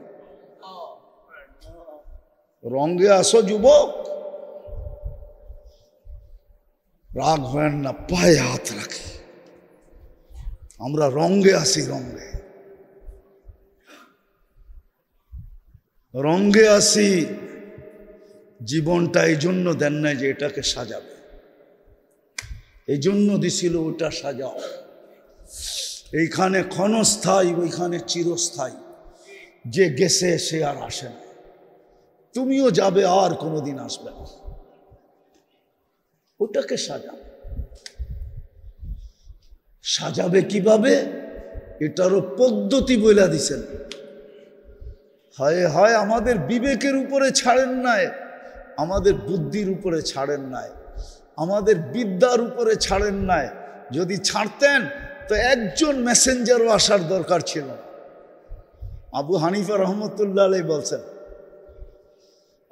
রঙে আসো যুবক, রাগ হয় না, পায়ে হাত রাখি, আমরা রঙে আসি, রঙে আসি। জীবনটা এই জন্য দেন নাই যে এটাকে সাজাবে, এই জন্য দিছিল ওটা সাজাও। এইখানে ক্ষণস্থায়ী, ওইখানে চিরস্থায়ী। যে গেছে সে আর আসে না, তুমিও যাবে আর কোনোদিন আসবে না। ওটাকে সাজাবে কিভাবে, এটারও পদ্ধতি বলে দিছেন। হায় হায়, আমাদের বিবেকের উপরে ছাড়েন নাই, আমাদের বুদ্ধির উপরে ছাড়েন নাই, আমাদের বিদ্যার উপরে ছাড়েন নাই। যদি ছাড়তেন তো একজন মেসেঞ্জারও আসার দরকার ছিল না। আবু হানিফা রহমতুল্লাহ আলাইহি বলছেন,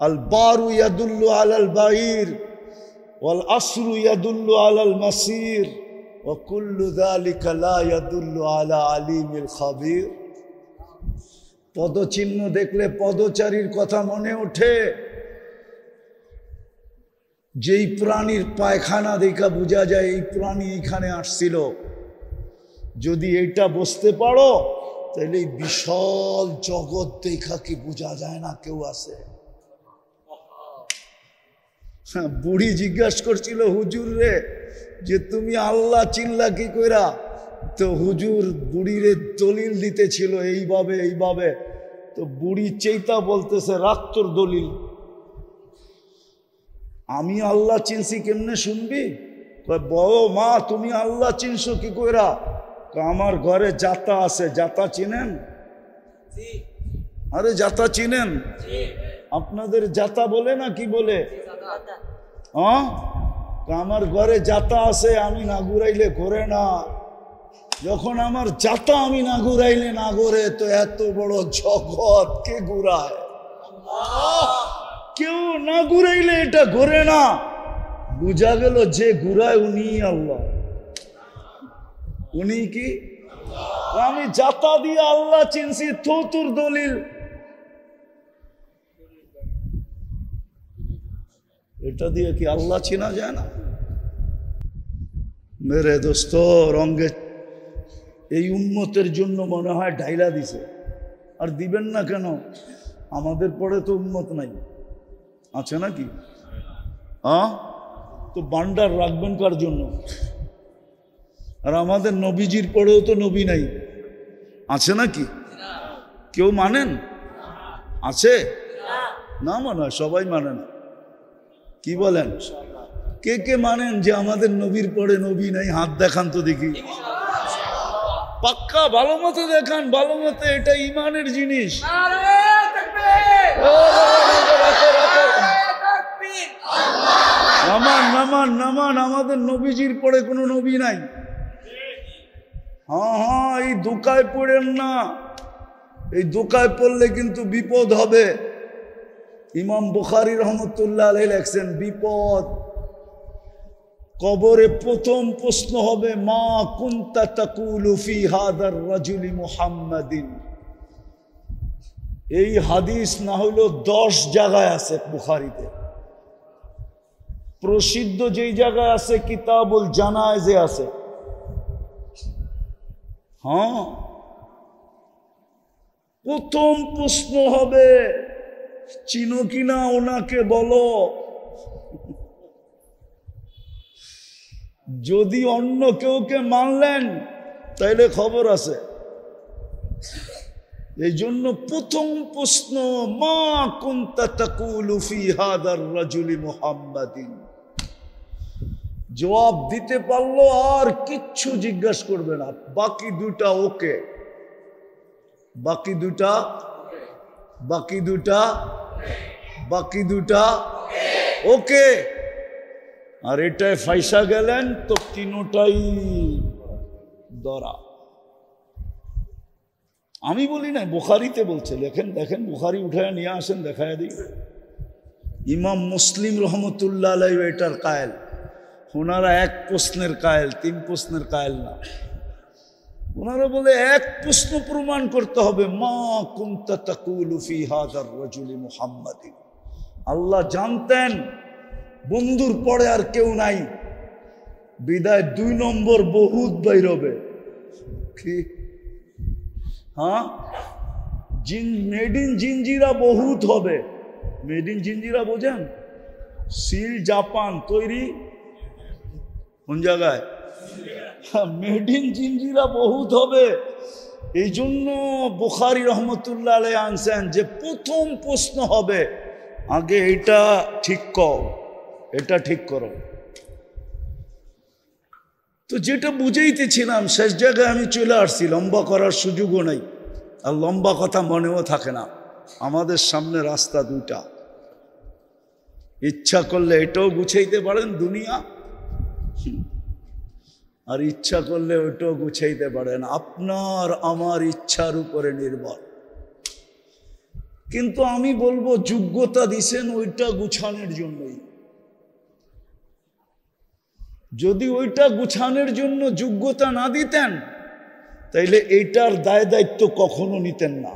আল বারু ইয়াদুল্লু আলাল বাঈর ওয়াল আসরু ইয়াদুল্লু আলাল মাসির ওয়া কুল্লু যালিকা লা ইয়াদুল্লু আলা আলিমিল খাবীর। পদচিহ্ন দেখলে পদচারীর কথা মনে ওঠে। যেই প্রাণীর পায়খানা দেখা বোঝা যায় এই প্রাণী এখানে আসছিল, যদি এইটা বুঝতে পারো তাহলে এই বিশাল জগৎ দেখা কি বোঝা যায় না কেউ আছে? বুড়ি জিজ্ঞাসা করছিল হুজুর রে যে তুমি আল্লাহ চিনলা কি কইরা? তো হুজুর বুড়িরে দলিল দিতেছিল এইভাবে। তো বুড়ি চেতা বলতেছে, রাখ তোর দলিল, আমি আল্লাহ চিনছি কেমনে শুনবি? বড় মা তুমি আল্লাহ চিনছো কি কইরা? আমার ঘরে জাতা আছে, জাতা চিনেন? আরে জাতা চিনেন? আপনাদের জাতা বলে না কি বলে? হ্যাঁ, আমার ঘরে জাতা আছে, আমি না ঘুরাইলে ঘোরে না। যখন আমার জাতা আমি না ঘুরাইলে না ঘোরে, তো এত বড় জগৎ কে ঘুরায়? কেউ না ঘুরাইলে এটা ঘোরে না। বুঝা গেল যে ঘুরায় উনি আল্লাহ। উনি কি? আমি জাতা দিয়ে আল্লাহ চিনছি, তো তোর দলিল। এটা দিয়ে কি আল্লাহ চিনা যায় না? মেরে দোস্ত, রঙে এই উম্মতের জন্য মনে হয় ঢাইলা দিছে। আর দিবেন না কেন? আমাদের পরে তো উম্মত নাই, আছে নাকি? হ্যাঁ, তো ভান্ডার রাখবেন কার জন্য? আর আমাদের নবীজির পরেও তো নবী নাই, আছে নাকি? কেউ মানেন? আছে না? মনে হয় সবাই মানে না। কি বলেন? কে কে মানেন যে আমাদের নবীর পরে নবী নাই? হাত দেখান তো দেখি। পাক্কা ভালো মতো দেখান, ভালো মতো। এটা ইমানের জিনিস। নামান নামান নামান, আমাদের নবীজির পরে কোনো নবী নাই। হ্যাঁ হ্যাঁ, এই দোকায় পড়েন না, এই দোকায় পড়লে কিন্তু বিপদ হবে। ইমাম বুখারী রহমতুল্লাহ আলাইহি লেখছেন, বিপদ। কবরে প্রথম প্রশ্ন হবে, মা কুনতা তাকুলু ফি হাদার রাজুলি মুহাম্মাদিন। এই হাদিস না হলো 10 জায়গায় আছে বুখারীতে। প্রসিদ্ধ যেই জায়গায় আছে কিতাবুল জানায়েজে আছে। হ্যাঁ, প্রথম প্রশ্ন হবে, চিনো কিনা ওনাকে বলো। যদি অন্য কেউকে মানলেন তাইলে খবর আছে। এই জন্য প্রথম প্রশ্ন, মা কুনতা তাকুলু ফি হাদার রাজুলি মুহাম্মাদিন। জবাব দিতে পারলো আর কিচ্ছু জিজ্ঞাসা করবে না। বাকি দুটা ওকে, বাকি দুটা, বাকি দুটা, বাকি দুটা ওকে। আর এটায় ফাইসা গেলেন তো তিনোটাই ধরা। আমি বলি না, বুখারীতে বলছে। লেখেন, দেখেন বুখারী উঠায় নিয়ে আসেন, দেখায় দিই। ইমাম মুসলিম রহমতুল্লাহ আলাইহি এটার কায়েল। ওনারা 1 প্রশ্নের কায়েল, 3 প্রশ্নের কায়েল না। ওনারা বলে 1 প্রশ্ন প্রমাণ করতে হবে, মা কুনতা তাকুলু ফি হাদার রাজুলি মুহাম্মাদিন। আল্লাহ জানতেন বন্ধুর পরে আর কেউ নাই, বিদায় 2 নম্বর বহুত বাইর হবে। কি? হ্যাঁ, মেড ইন জিঞ্জিরা বহুত হবে। মেড ইন জিঞ্জিরা বোঝেন? সিল জাপান তৈরি কোন জায়গায়? মেড ইন জিঞ্জিরা বহুত হবে। এই জন্য বুখারী রহমতুল্লাহ আলাইহি আনছেন যে প্রথম প্রশ্ন হবে, আগে এটা ঠিক কর, এটা ঠিক করো। তো যেটা বুঝাইতেছিলাম শেষ জায়গায় আমি চলে আসছি। লম্বা করার সুযোগও নাই, আর লম্বা কথা মনেও থাকে না। আমাদের সামনে রাস্তা 2টা। ইচ্ছা করলে এটাও গুছাইতে পারেন দুনিয়া, আর ইচ্ছা করলে ওইটাও গুছাইতে পারেন। আপনার আমার ইচ্ছার উপরে নির্ভর। কিন্তু আমি বলবো যোগ্যতা দিছেন ওইটা গুছানোর জন্যই। যদি ওইটা গুছানোর জন্য যোগ্যতা না দিতেন তাইলে এইটার দায় দায়িত্ব কখনো নিতেন না।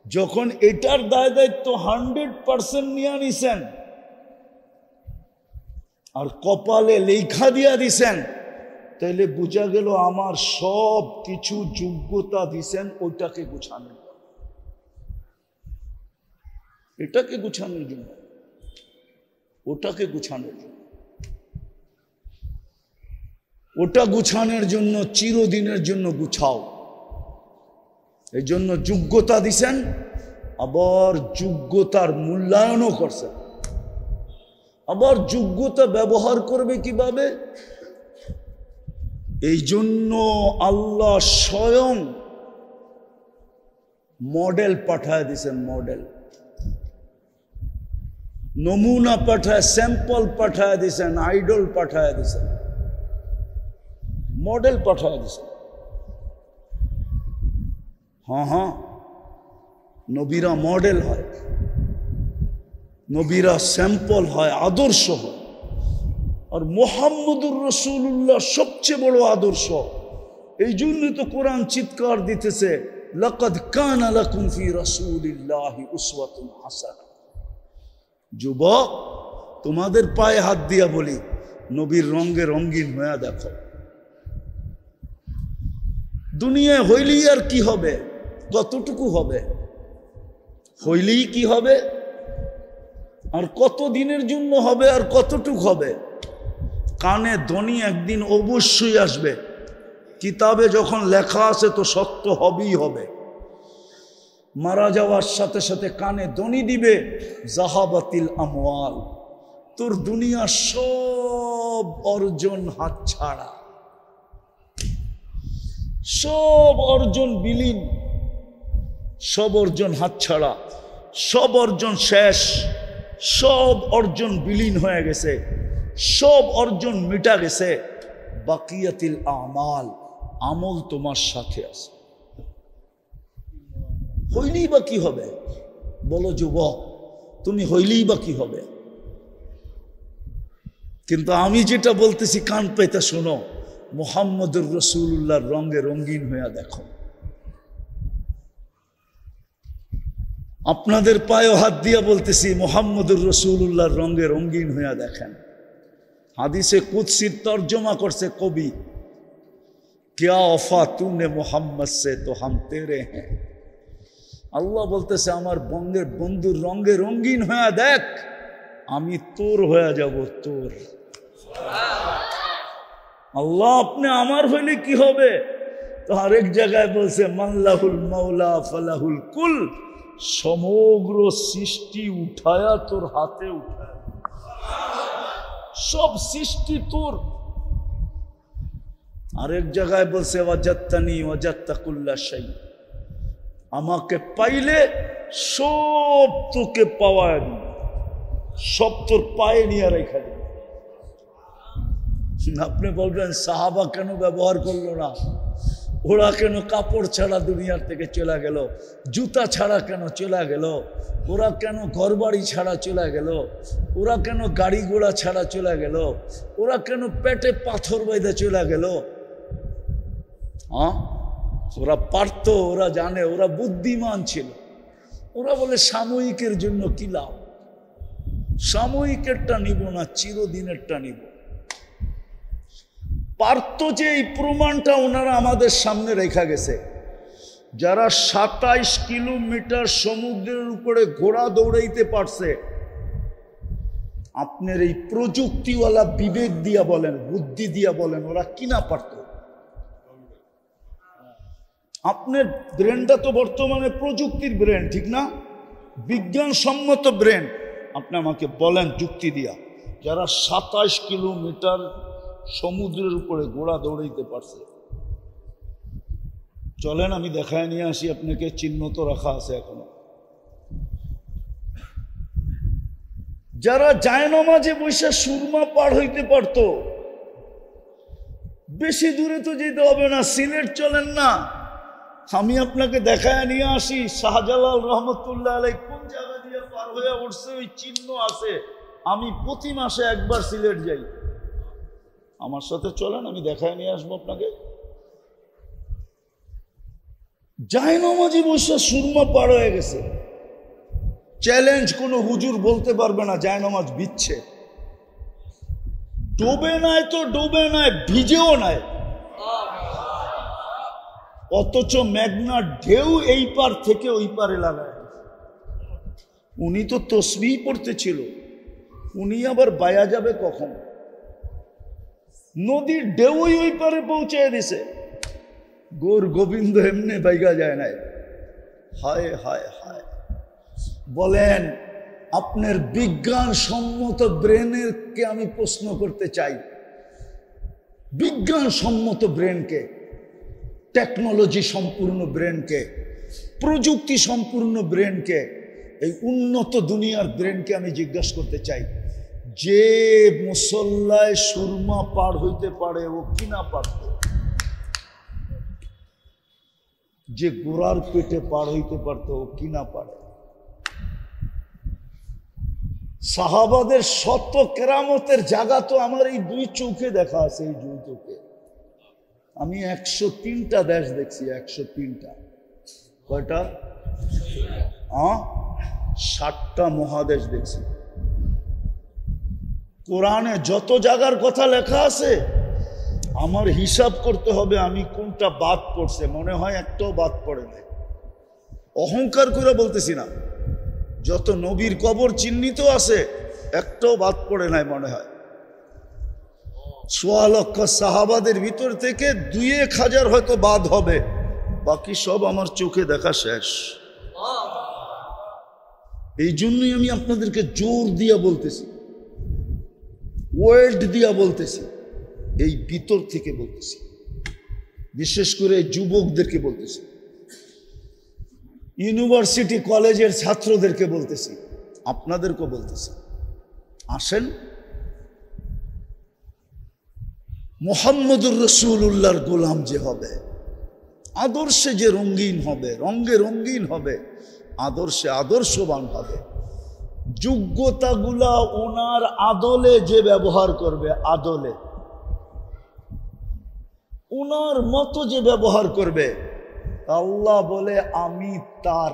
যখন এটার দায় দায়িত্ব 100% নিয়ে নিছেন আর কপালে লেখা দিয়া দিছেন, তাইলে বোঝা গেল আমার সব কিছু যোগ্যতা দিছেন ওইটাকে গুছানোর, এটাকে গুছানোর জন্য, ওটাকে গুছানোর জন্য। ওটা গুছানোর জন্য চিরদিনের জন্য গুছাও। এই জন্য যোগ্যতা দিছেন, আবার যোগ্যতার মূল্যায়নও করছেন। আবার যোগ্যতা ব্যবহার করবে কিভাবে? এই জন্য আল্লাহ স্বয়ং মডেল পাঠায় দিছেন। মডেল, নমুনা পাঠায়, স্যাম্পল পাঠায় দিছেন, আইডল পাঠায় দিছেন, মডেল পাঠায় দিছেন। হ্যাঁ হ্যাঁ, নবীরা মডেল হয়, নবীরা স্যাম্পল হয়, আদর্শ হয়। আর মুহাম্মদুর রাসূলুল্লাহ সবচেয়ে বড় আদর্শ। এই জন্য তো কোরআন চিৎকার দিতেছে, লাকাদ কানা লাকুম ফি রাসূলিল্লাহি উসওয়াতুন হাসানাহ। যুবক, তোমাদের পায়ে হাত দিয়া বলি, নবীর রঙে রঙিন হয়ে দেখো। দুনিয়ায় হইলেই আর কি হবে? কতটুকু হবে? হইলেই কি হবে? আর কত দিনের জন্য হবে? আর কতটুকু হবে? কানে ধ্বনি একদিন অবশ্যই আসবে। কিতাবে যখন লেখা আছে তো সত্য হবেই হবে। মারা যাওয়ার সাথে সাথে কানে ধ্বনি দিবে, জাহাবাতিল আমওয়াল, তোর দুনিয়া সব অর্জন হাতছাড়া, সব অর্জন বিলীন, সব অর্জন হাতছাড়া, সব অর্জন শেষ, সব অর্জন বিলীন হয়ে গেছে, সব অর্জন মিটা গেছে। বাকিয়াতিল আমাল, আমল তোমার সাথে আছে। হইলেই বা কি হবে? বলো যুবক, তুমি হইলেই বা কি হবে? কিন্তু আমি যেটা বলতেছি কান পেতে শোনো, মুহাম্মদুর রাসূলুল্লাহর রঙে রঙিন হইয়া দেখো। আপনাদের পায়ে হাত দিয়া বলতেছি, মুহাম্মদুর রাসূলুল্লাহর রঙে রঙিন হইয়া দেখেন। হাদিসে কুদসির তর্জমা করছে কবি, क्या वफा तूने मोहम्मद से तो हम तेरे हैं। আল্লাহ বলতেছে আমার বন্ধুর রঙে রঙিন হয়ে দেখ, আমি তোর হয়ে যাব তোর। আল্লাহ আপনি আমার হইলে কি হবে? তো আরেক জায়গায় বলছে মাল্লাহুল মাওলা ফালাহুল কুল, সমগ্র সৃষ্টি উঠায়া তোর হাতে উঠায়, সব সৃষ্টি তোর। আরেক জায়গায় বলছে ওয়াজাত্তানি ওয়াজাত্তা কুল্লা শাই, আমাকে পাইলে সব তোকে পাওয়া, সব তোর পায়ে নিয়ে রেখা দিল। আপনি বলবেন সাহাবা কেন ব্যবহার করলো না? ওরা কেন কাপড় ছাড়া দুনিয়ার থেকে চলে গেল? জুতা ছাড়া কেন চলে গেল? ওরা কেন ঘরবাড়ি ছাড়া চলে গেল? ওরা কেন গাড়ি ঘোড়া ছাড়া চলে গেল? ওরা কেন পেটে পাথর বেঁধে চলে গেল? হ্যাঁ, ওরা পারতো, ওরা জানে, ওরা বুদ্ধিমান ছিল। ওরা বলে সাময়িকের জন্য কি লাভ, সাময়িকেরটা নিব না, চিরদিনেরটা নিব। পারতো যে এই প্রমাণটা ওনারা আমাদের সামনে রেখা গেছে। যারা 27 কিলোমিটার সমুদ্রের উপরে ঘোড়া দৌড়াইতে পারছে, আপনার এই প্রযুক্তিওয়ালা বিবেক দিয়া বলেন, বুদ্ধি দিয়া বলেন, ওরা কিনা পারত? আপনার ব্রেনটা তো বর্তমানে প্রযুক্তির ব্রেন, ঠিক না? বিজ্ঞানসম্মত ব্রেন। আপনি আমাকে বলেন যুক্তি দিয়া, যারা 27 কিলোমিটার সমুদ্রের উপরে ঘোড়া দৌড়াইতে পারছে, চলেন আমি দেখায় নিয়ে আসি আপনাকে, চিহ্ন তো রাখা আছে এখনো। যারা জায়নামাজে বসে সুরমা পার হইতে পারতো, বেশি দূরে তো যেতে হবে না, সিলেট চলেন না, আমি আপনাকে দেখায় নিয়ে আসি শাহজালাল রহমতুল্লাহ আলাই কোন জায়গা দিয়ে পার হয়ে উঠছে, ওই চিহ্ন আছে। আমি প্রতি মাসে একবার সিলেট যাই, আমার সাথে চলেন, আমি দেখায় নিয়ে আসবো আপনাকে। জায়নামাজি বসে সুরমা পার হয়ে গেছে, চ্যালেঞ্জ, কোনো হুজুর বলতে পারবে না জায়নামাজ বিচ্ছে। ডোবে নাই তো ডোবে নাই, ভিজেও নাই, অথচ মেঘনার ঢেউ এই পার থেকে ওই পারে লাগায়। উনি তো তসবিহ পড়তেছিল, উনি আবার বায়া যাবে কখন? নদীর ঢেউই ওই পারে পৌঁছে দিছে। গৌর গোবিন্দ এমনি বাইগা যায় নাই। হায় হায় হায়। বলেন, আপনার বিজ্ঞানসম্মত ব্রেনের কে আমি প্রশ্ন করতে চাই, বিজ্ঞানসম্মত ব্রেনকে, টেকনোলজি সম্পূর্ণ ব্রেনকে, প্রযুক্তি সম্পূর্ণ ব্রেনকে, এই উন্নত দুনিয়ার ব্রেনকে আমি জিজ্ঞাসা করতে চাই, যে মুসল্লায় সুরমা পার হইতে পারে ও কিনা পারত? যে গোড়ার পেটে পার হইতে পারত ও কিনা পারে? সাহাবাদের শত কেরামতের জায়গা তো আমার এই দুই চোখে দেখা আছে, এই দুই চোখে। আমি 103টা দেশ দেখছি, 103টা। কয়টা? 60টা মহাদেশ দেখছি। কোরআনে যত জায়গার কথা লেখা আছে, আমার হিসাব করতে হবে আমি কোনটা বাদ পড়ছে। মনে হয় একটাও বাদ পড়ে নাই। অহংকার করে বলতেছি না, যত নবীর কবর চিহ্নিত আছে একটাও বাদ পড়ে নাই মনে হয়। 1.25 লক্ষ সাহাবাদের ভিতর থেকে 2-1 হাজার হয়তো বাদ হবে, বাকি সব আমার চোখে দেখা শেষ। এই জন্যই আমি আপনাদেরকে জোর দিয়ে বলতেছি, ওয়ার্ল্ড দিয়া বলতেছি, এই ভিতর থেকে বলতেছি, বিশেষ করে যুবকদেরকে বলতেছি, ইউনিভার্সিটি কলেজের ছাত্রদেরকে বলতেছি, আপনাদেরকে বলতেছি, আসেন মুহাম্মদুর রাসূলুল্লাহর গোলাম যে হবে, আদর্শে যে রঙিন হবে, রঙে রঙিন হবে, আদর্শে আদর্শবান হবে, যোগ্যতাগুলা ওনার আদলে যে ব্যবহার করবে, আদলে ওনার মতো যে ব্যবহার করবে, আল্লাহ বলে আমি তার,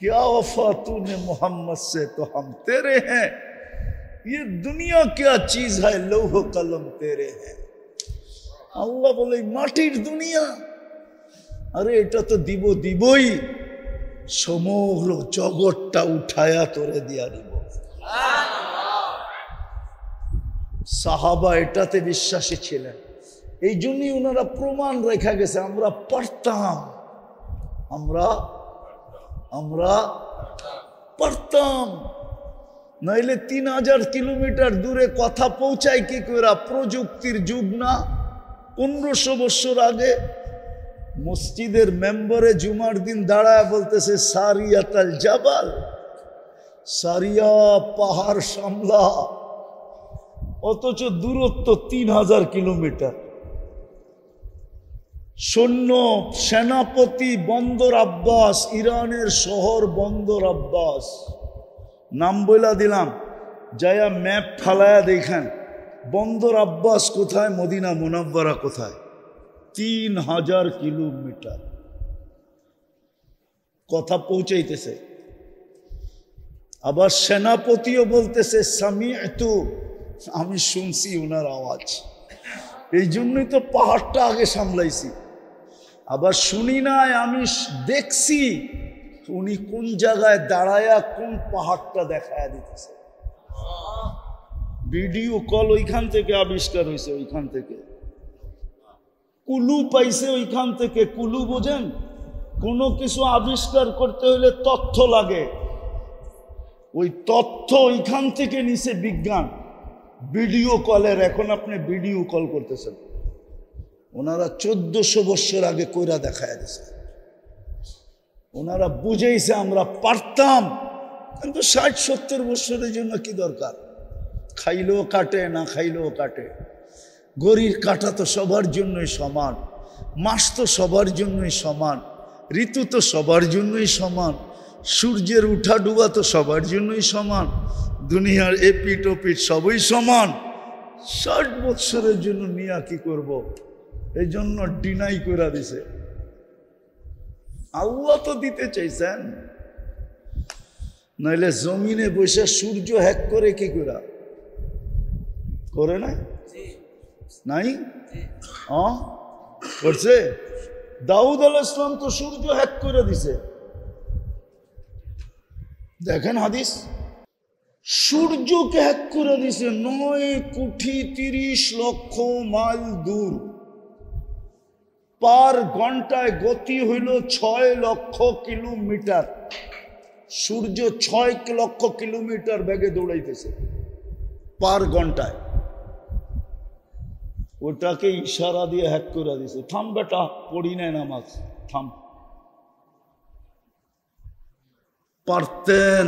क्या वफा तूने मोहम्मद से तो हम तेरे हैं, ये दुनिया क्या चीज है, लौह कलम तेरे हैं। আল্লাহ বলে মাটির দুনিয়া, আরে এটা তো দিবই, সমগ্র জগৎটা উঠায়া তোরে দিয়া দিব। সাহাবা এটাতে বিশ্বাসী ছিলেন, এই জন্যই ওনারা প্রমাণ রেখা গেছে, আমরা পারতাম, আমরা পারতাম, নাইলে 3000 কিলোমিটার দূরে কথা পৌঁছায় কি করে? প্রযুক্তির যুগ না? 1500 বছর আগে মসজিদের মেম্বারে জুমার দিন দাঁড়ায় বলতেছে সারিয়াতাল জাবাল, সারিয়া পাহাড় সামলা, অথচ দূরত্ব 3000 কিলোমিটার। সৈন্য সেনাপতি বন্দর আব্বাস, ইরানের শহর বন্দর আব্বাস, নাম বইলা দিলাম, যায়া ম্যাপ ফালায়া দেখেন বন্দর আব্বাস কোথায়, মদিনা মুনাব্বারা কোথায়, 3000 কিলোমিটার কথা পৌঁছাইতেছে। আবার সেনাপতিও বলতেছে সামিআতু, আমি শুনছি ওনার আওয়াজ, এই জন্যই তো পাহাড়টা আগে সামলাইছি। আবার শুনি নাই, আমি দেখছি উনি কোন জায়গায় দাঁড়ায়া কোন পাহাড়টা দেখায়া দিতেছে। ভিডিও কল ওইখান থেকে আবিষ্কার হয়েছে, ওইখান থেকে কুলু পাইছে, ওইখান থেকে কুলু বোঝেন, কোনো কিছু আবিষ্কার করতে হলে তথ্য লাগে, ওই তথ্য ওইখান থেকে নিছে বিজ্ঞান। ভিডিও কলের, এখন আপনি ভিডিও কল করতেছেন, ওনারা 1400 বছর আগে কইরা দেখায় দিছে। ওনারা বুঝেইছে আমরা পারতাম, কিন্তু 60-70 বছরের জন্য কি দরকার? খাইলেও কাটে, না খাইলেও কাটে। ঘড়ির কাঁটা তো সবার জন্যই সমান, মাস তো সবার জন্যই সমান, ঋতু তো সবার জন্যই সমান, সূর্যের উঠা ডুবা তো সবার জন্যই সমান, দুনিয়ার এপিট ওপিট সবই সমান। 60 বছরের জন্য নিয়া কি করব? এই জন্য ডিনাই করে দিছে। আল্লাহ তো দিতে চাইছেন, নইলে জমিনে বসে সূর্য হ্যাক করে কি করে না? নাই করছে? দাউদ আলাইহিস সালাম তো সূর্য হ্যাক করে দিছে, দেখেন হাদিস, সূর্যকে হ্যাক করে দিছে 9 কোটি 30 লক্ষ মাইল দূর, পার ঘন্টায় গতি হইল 6 লক্ষ কিলোমিটার। সূর্য 6 লক্ষ কিলোমিটার বেগে দৌড়াইতেছে পার ঘন্টায়, ওটাকে ইশারা দিয়ে হ্যাক করে দিছে। থাম বেটা, পড়ি নাই নামাজ, থাম। পারতেন,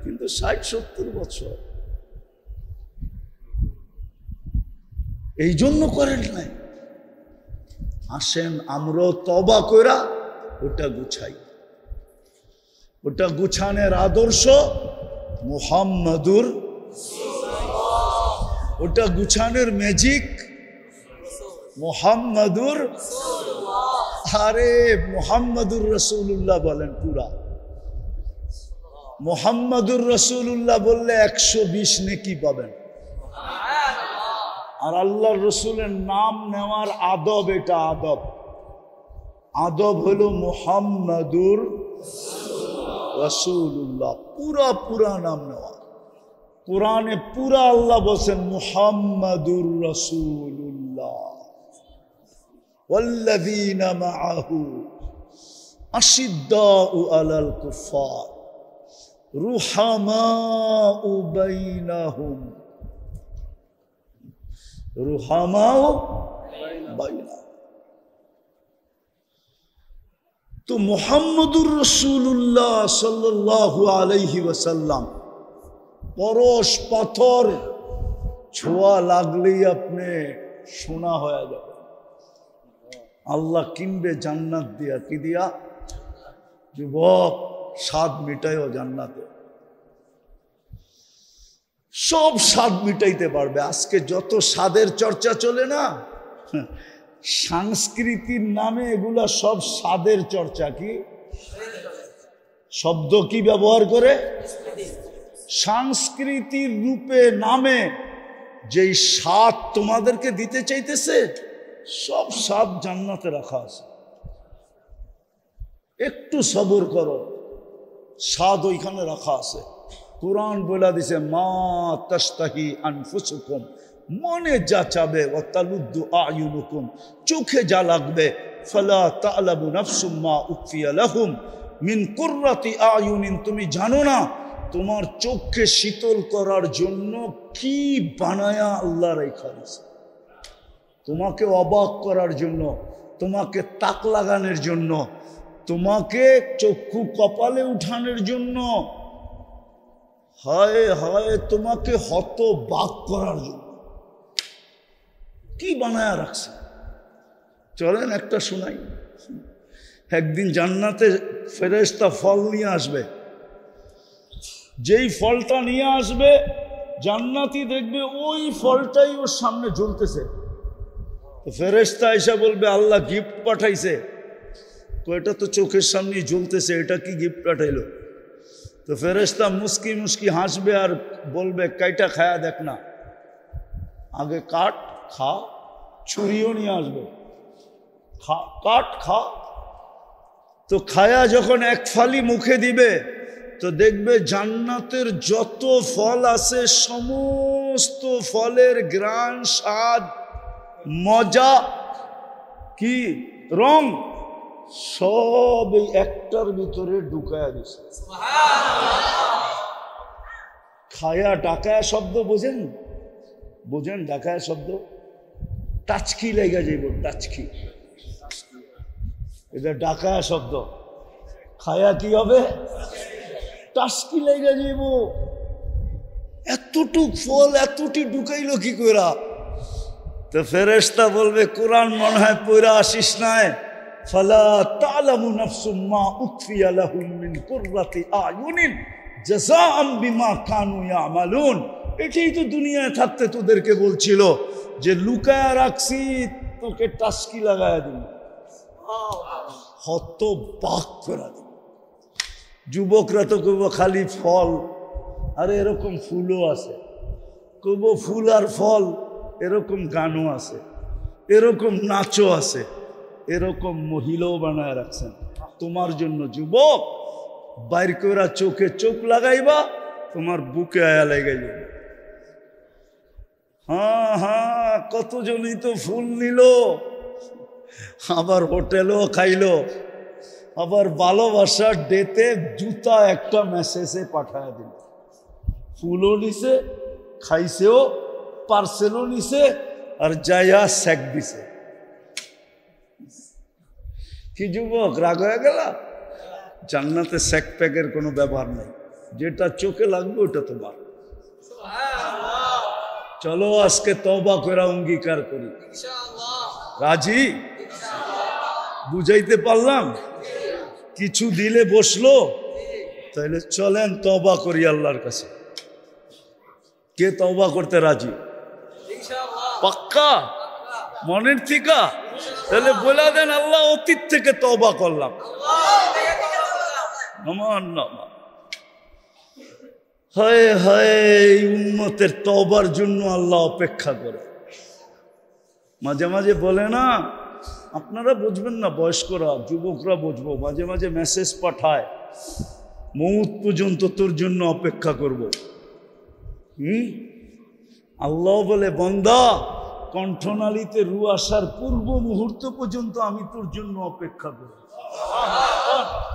কিন্তু 60-70 বছর, এই জন্য করেন নাই। আসেন আমরাও তওবা কইরা ওটা গুছাই। ওটা গুছানোর আদর্শ মুহাম্মাদুর, ওটা গুছানোর ম্যাজিক মুহাম্মাদুর। আরে মুহাম্মাদুর রাসূলুল্লাহ বলেন পুরা, মুহাম্মাদুর রাসূলুল্লাহ বললে 120 নেকি পাবেন। আর আল্লাহর রসুলের নাম নেওয়ার আদব, এটা আদব, আদব হলো মুহাম্মাদুর রাসূলুল্লাহ, পুরা নাম নেওয়া। কোরআনে পুরা আল্লাহ বলছেন মুহাম্মাদুর রাসূলুল্লাহ ওয়াল্লাযীনা মাআহু আশিদ্দাউ আলাল কুফার রুহামাউ বাইনাহুম, রুহামাউ বাইনাহুম। তো মুহাম্মদুর রাসূলুল্লাহ সাল্লাল্লাহু আলাইহি ওয়াসাল্লাম পরশ পাথর ছোঁয়া লাগলেই আপনি সোনা হয়ে যাবে। আল্লাহ কিনবে জান্নাত দিয়া, কি দিয়া? যুবক, স্বাদ মিটাইও জান্নাতে, সব স্বাদ মিটাইতে পারবে। আজকে যত স্বাদের চর্চা চলে না, সংস্কৃতির নামে এগুলা সব স্বাদের চর্চা। কি শব্দ কি ব্যবহার করে? সংস্কৃতির রূপে নামে যেই স্বাদ তোমাদেরকে দিতে চাইতেছে, সব স্বাদ জান্নাতে রাখা আছে। একটু সবর করো, স্বাদ ওইখানে রাখা আছে। কুরআন বলে দিছে, মা তাশতাহি আনফুসুকুম, মনে যা চাবে, ওয়া তালুদ্দু আয়ুনুকুম, চোখে যা লাগবে, ফালা তা'লামু নাফসুম মা উখফিয়া লাহুম মিন কুররাতি আয়ুনিন, তুমি জানো না তোমার চোখকে শীতল করার জন্য কি বানায়া আল্লাহ রেখা দিয়েছে। তোমাকে অবাক করার জন্য, তোমাকে তাক লাগানোর জন্য, তোমাকে চক্ষু কপালে উঠানোর জন্য, হায় হায় তোমাকে হতবাক করার জন্য কি বানায়া রাখছে। চলেন একটা শোনাই। একদিন জান্নাতে ফেরেশতা ফল নিয়ে আসবে, যেই ফলটা নিয়ে আসবে জান্নাতি দেখবে ওই ফলটাই ওর সামনে ঝুলতেছে। তো ফেরেশতা এসে বলবে, আল্লাহ গিফট পাঠাইছে। এটা তো চোখের সামনে ঝুলতেছে, এটা কি গিফট পাঠাইলো? তো ফেরেশতা মুস্কি মুস্কি হাসবে আর বলবে, কাইটা খায়া দেখ না, আগে কাট খা। ছুরিও নিয়ে আসবে, খা, কাট খা। তো খায়া যখন এক ফালি মুখে দিবে, তো দেখবে জান্নাতের যত ফল আছে সমস্ত ফলের ঘ্রাণ, স্বাদ, মজা, কি রং, সব এই একটার ভিতরে ঢুকায়া দিছে। খায়া ডাকায়া শব্দ বোঝেন? বোঝেন ডাকায়া শব্দ? টাচকি লেগে যাইব, টাচকি, এটা ডাকায়া শব্দ। খায়া কি হবে? টাচকি লেগে যাইব। এতটুক ফল এতটি ঢুকাইলো কি কইরা? তো ফেরেশতা বলবে, কোরআন মনে হয় পড়া আসিস নাই, ফালা তা'লামু নাফসুম মা উখফিয়া লাহুম মিন কুররাতি আয়ুনিন জাযাআম বিমা কানু ইয়ামালুন। এটাই তো দুনিয়ায় থাকতে তোদেরকে বলছিল যে লুকায়া রাখছি, তোকে টাস্কি লাগায়া দিন, হতবাক করে দিন। যুবকরা তো কইব খালি ফল, আরে এরকম ফুলও আছে। কইব ফুল আর ফল, এরকম গানও আছে, এরকম নাচও আছে, এরকম মহিলাও বানায় রাখছেন তোমার জন্য। যুবক, বাইর কইরা চোখে চোখ লাগাইবা, তোমার বুকে আয়া লেগে যাবে। হ্যাঁ হ্যাঁ, কতজনই তো ফুল নিল, আবার হোটেলও খাইলো, আবার ভালোবাসার ডেতে জুতা একটা মেসেজে পাঠায় দিল। ফুলও নিছে, খাইছেও, পার্সেলও নিছে, আর যাইয়া স্যাক দিছে। কি যুবক, রাগ হয়ে গেল? জান্নাতে স্যাক প্যাকের কোনো ব্যবহার নাই, যেটা চোখে লাগবে ওটা তোমার। চলো আজকে তওবা করে অঙ্গীকার করি, রাজি? বুঝাইতে পারলাম? কিছু দিলে বসলো, তাহলে চলেন তওবা করি আল্লাহর কাছে। কে তওবা করতে রাজি? পাক্কা মনের থেকে? তাহলে বলে দেন, আল্লাহ অতীত থেকে তওবা করলাম। আমার নাম হায় হায়, উম্মতের তওবার জন্য আল্লাহ অপেক্ষা করে। মাঝে মাঝে বলে না, আপনারা বুঝবেন না, বয়স্করা, যুবকরা বুঝবো, মাঝে মাঝে মেসেজ পাঠায়, মউত পর্যন্ত তোর জন্য অপেক্ষা করব। আল্লাহ বলে, বান্দা, কণ্ঠনালীতে রু আসার পূর্ব মুহূর্ত পর্যন্ত আমি তোর জন্য অপেক্ষা করব।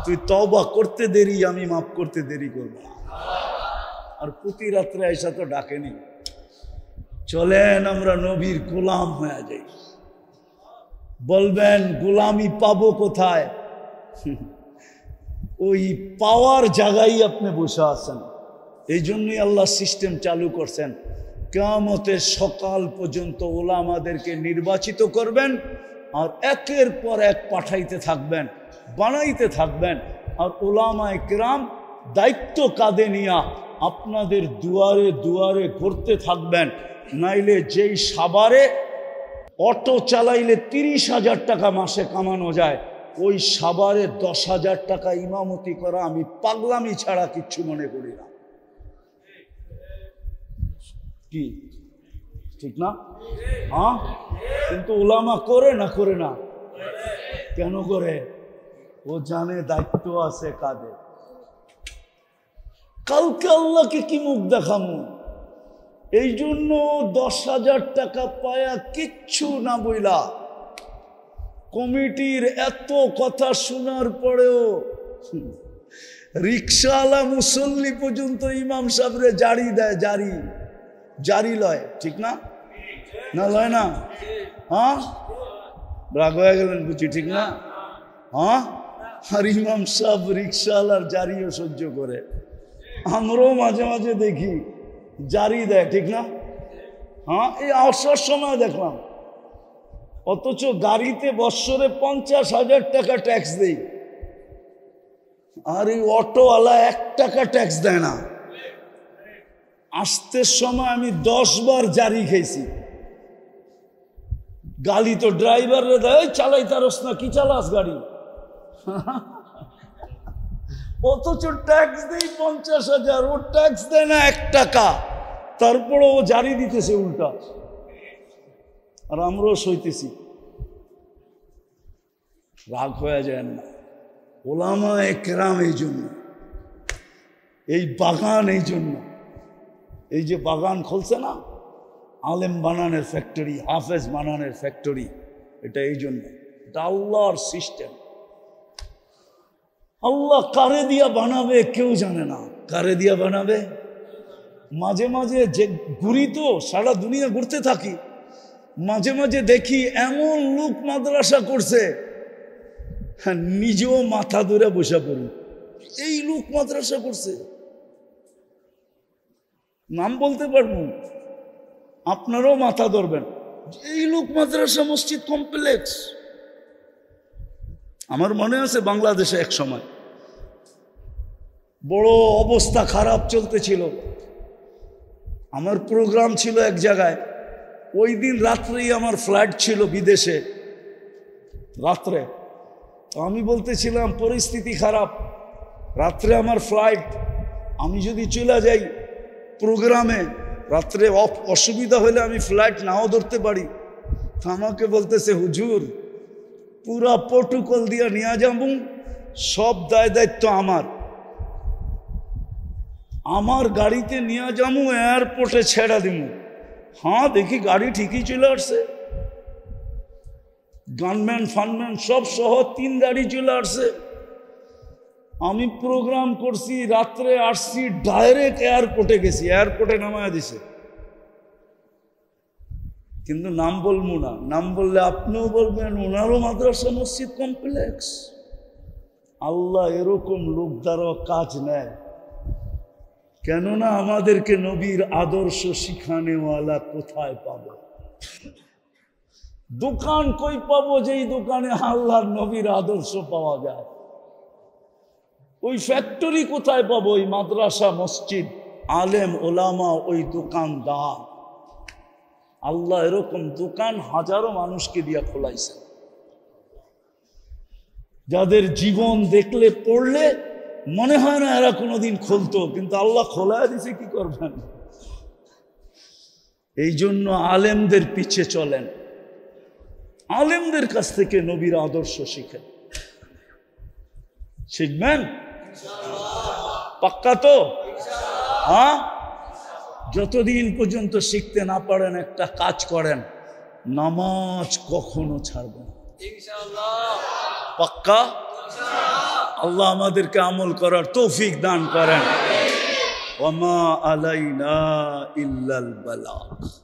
তুই তওবা করতে দেরি, আমি মাফ করতে দেরি করব। আর প্রতি রাত্রে আইসা তো ডাকেনি। চলেন আমরা নবীর গোলাম হয়ে যাই। বলবেন গোলামি পাবো কোথায়? ওই পাওয়ার জায়গায় আপনি বসে আছেন। এই জন্যই আল্লাহ সিস্টেম চালু করছেন, কিয়ামতের সকাল পর্যন্ত ওলামাদেরকে নির্বাচিত করবেন আর একের পর এক পাঠাইতে থাকবেন, বানাইতে থাকবেন। আর ওলামায়ে কেরাম দায়িত্ব কাঁধে নিয়া আপনাদের দুয়ারে দুয়ারে ঘুরতে থাকবেন। নাইলে যেই সাভারে অটো চালাইলে 30,000 টাকা মাসে কামানো যায়, ওই সাভারে 10,000 টাকা ইমামতি করা আমি পাগলামি ছাড়া কিচ্ছু মনে করি না। কি ঠিক না? হ্যাঁ, কিন্তু ওলামা করে না, করে না কেন করে? ও জানে দায়িত্ব আছে কাঁধে। কালকে আল্লাহকে কি মুখ দেখামু? এই জন্য 10,000 টাকা পায়া কিচ্ছু না বইলা, কমিটির এত কথা শোনার পরেও রিক্সাওয়ালা মুসল্লি পর্যন্ত ইমাম সাহেবরে জারি দেয়, জারি লয়। ঠিক না? না লয় না? হ্যাঁ, রাগ হয়ে গেলেন বুঝি, ঠিক না? হ্যাঁ, আর ইমাম সাহেব রিক্সাওয়ালার জারিও সহ্য করে। আমরাও মাঝে মাঝে দেখি জারি দেয়, ঠিক না? হ্যাঁ, এই আসার সময় দেখলাম। অথচ গাড়িতে বৎসরে 50,000 টাকা ট্যাক্স দেই, আর এই অটোওয়ালা 1 টাকা ট্যাক্স দেয় না। আসতে সময় আমি 10 বার জারি খেয়েছি। গাড়ি তো ড্রাইভাররা দেয়, চালাই তারস না, কি চালাস গাড়ি? অথচ ট্যাক্স দেই 50,000, ও ট্যাক্স দেয় না 1 টাকা, তারপরে ও জারি দিতেছে উল্টা, আর আমরাও সইতেছি। রাগ হয়ে যায় না? ওলামায়ে কেরাম এই জন্য, এই বাগান এই জন্য, এই যে বাগান খুলছে না, আলেম বানানের ফ্যাক্টরি, হাফেজ বানানের ফ্যাক্টরি, এটা এই জন্য। এটা আল্লাহর সিস্টেম। আল্লাহ কারে দিয়া বানাবে কেউ জানে না, কারে দিয়া বানাবে। মাঝে মাঝে যে ঘুরি তো, সারা দুনিয়া ঘুরতে থাকি, মাঝে মাঝে দেখি এমন লোক মাদ্রাসা করছে, হ্যাঁ, নিজেও মাথা ধরে বসে পড়ি, এই লোক মাদ্রাসা করছে। নাম বলতে পারবো, আপনারাও মাথা ধরবেন। এই লোক মাদ্রাসা মসজিদ কমপ্লেক্স। আমার মনে আছে বাংলাদেশে এক সময় বড় অবস্থা খারাপ চলতেছিল। আমার প্রোগ্রাম ছিল এক জায়গায়, ওই দিন রাত্রেই আমার ফ্লাইট ছিল বিদেশে, রাত্রে। আমি বলতেছিলাম পরিস্থিতি খারাপ, রাত্রে আমার ফ্লাইট, আমি যদি চলে যাই প্রোগ্রামে, রাত্রে অসুবিধা হলে আমি ফ্লাইট নাও ধরতে পারি। তো আমাকে বলতেছে, হুজুর পুরা প্রোটোকল দিয়ে নিয়ে যাবো, সব দায় দায়িত্ব আমার গাড়িতে নিয়ে যাবো, এয়ারপোর্টে ছেড়া দিব। হ্যাঁ, দেখি গাড়ি ঠিকই চলে আসছে, গানম্যান ফানম্যান সব সহ 3 গাড়ি চলে আসছে। আমি প্রোগ্রাম করছি, রাত্রে আসছি, ডাইরেক্ট এয়ারপোর্টে গেছি, এয়ারপোর্টে নামায় দিছে। কিন্তু নাম বলবো না, নাম বললে আপনিও বলবেন ওনারও মাদ্রাসা মসজিদ কমপ্লেক্স। আল্লাহ এরকম লোক দ্বারা কাজ নেয়, কেননা আমাদেরকে নবীর আদর্শ শিখানেওয়ালা কোথায় পাবো? দোকান কই পাবো যেই দোকানে আল্লাহর নবীর আদর্শ পাওয়া যায়? ওই ফ্যাক্টরি কোথায় পাবো? ওই মাদ্রাসা মসজিদ, আলেম ওলামা, ওই দোকানদার। আল্লাহ এরকম দোকান হাজারো মানুষকে দিয়া খোলাইছে, যাদের জীবন দেখলে পড়লে মনে হয় না এরা কোনোদিন খুলতো, কিন্তু আল্লাহ খোলায় দিছে, কি করবেন? এই জন্য আলেমদের পিছে চলেন, আলেমদের কাছ থেকে নবীর আদর্শ শিখেন। শিখবেন পাক্কা তো? হ্যাঁ, যতদিন পর্যন্ত শিখতে না পারেন একটা কাজ করেন, নামাজ কখনো ছাড়বেন পাক্কা? আল্লাহ আমাদেরকে আমল করার তৌফিক দান করেন। ওয়া মা আলাইনা ইল্লাল বালাগ।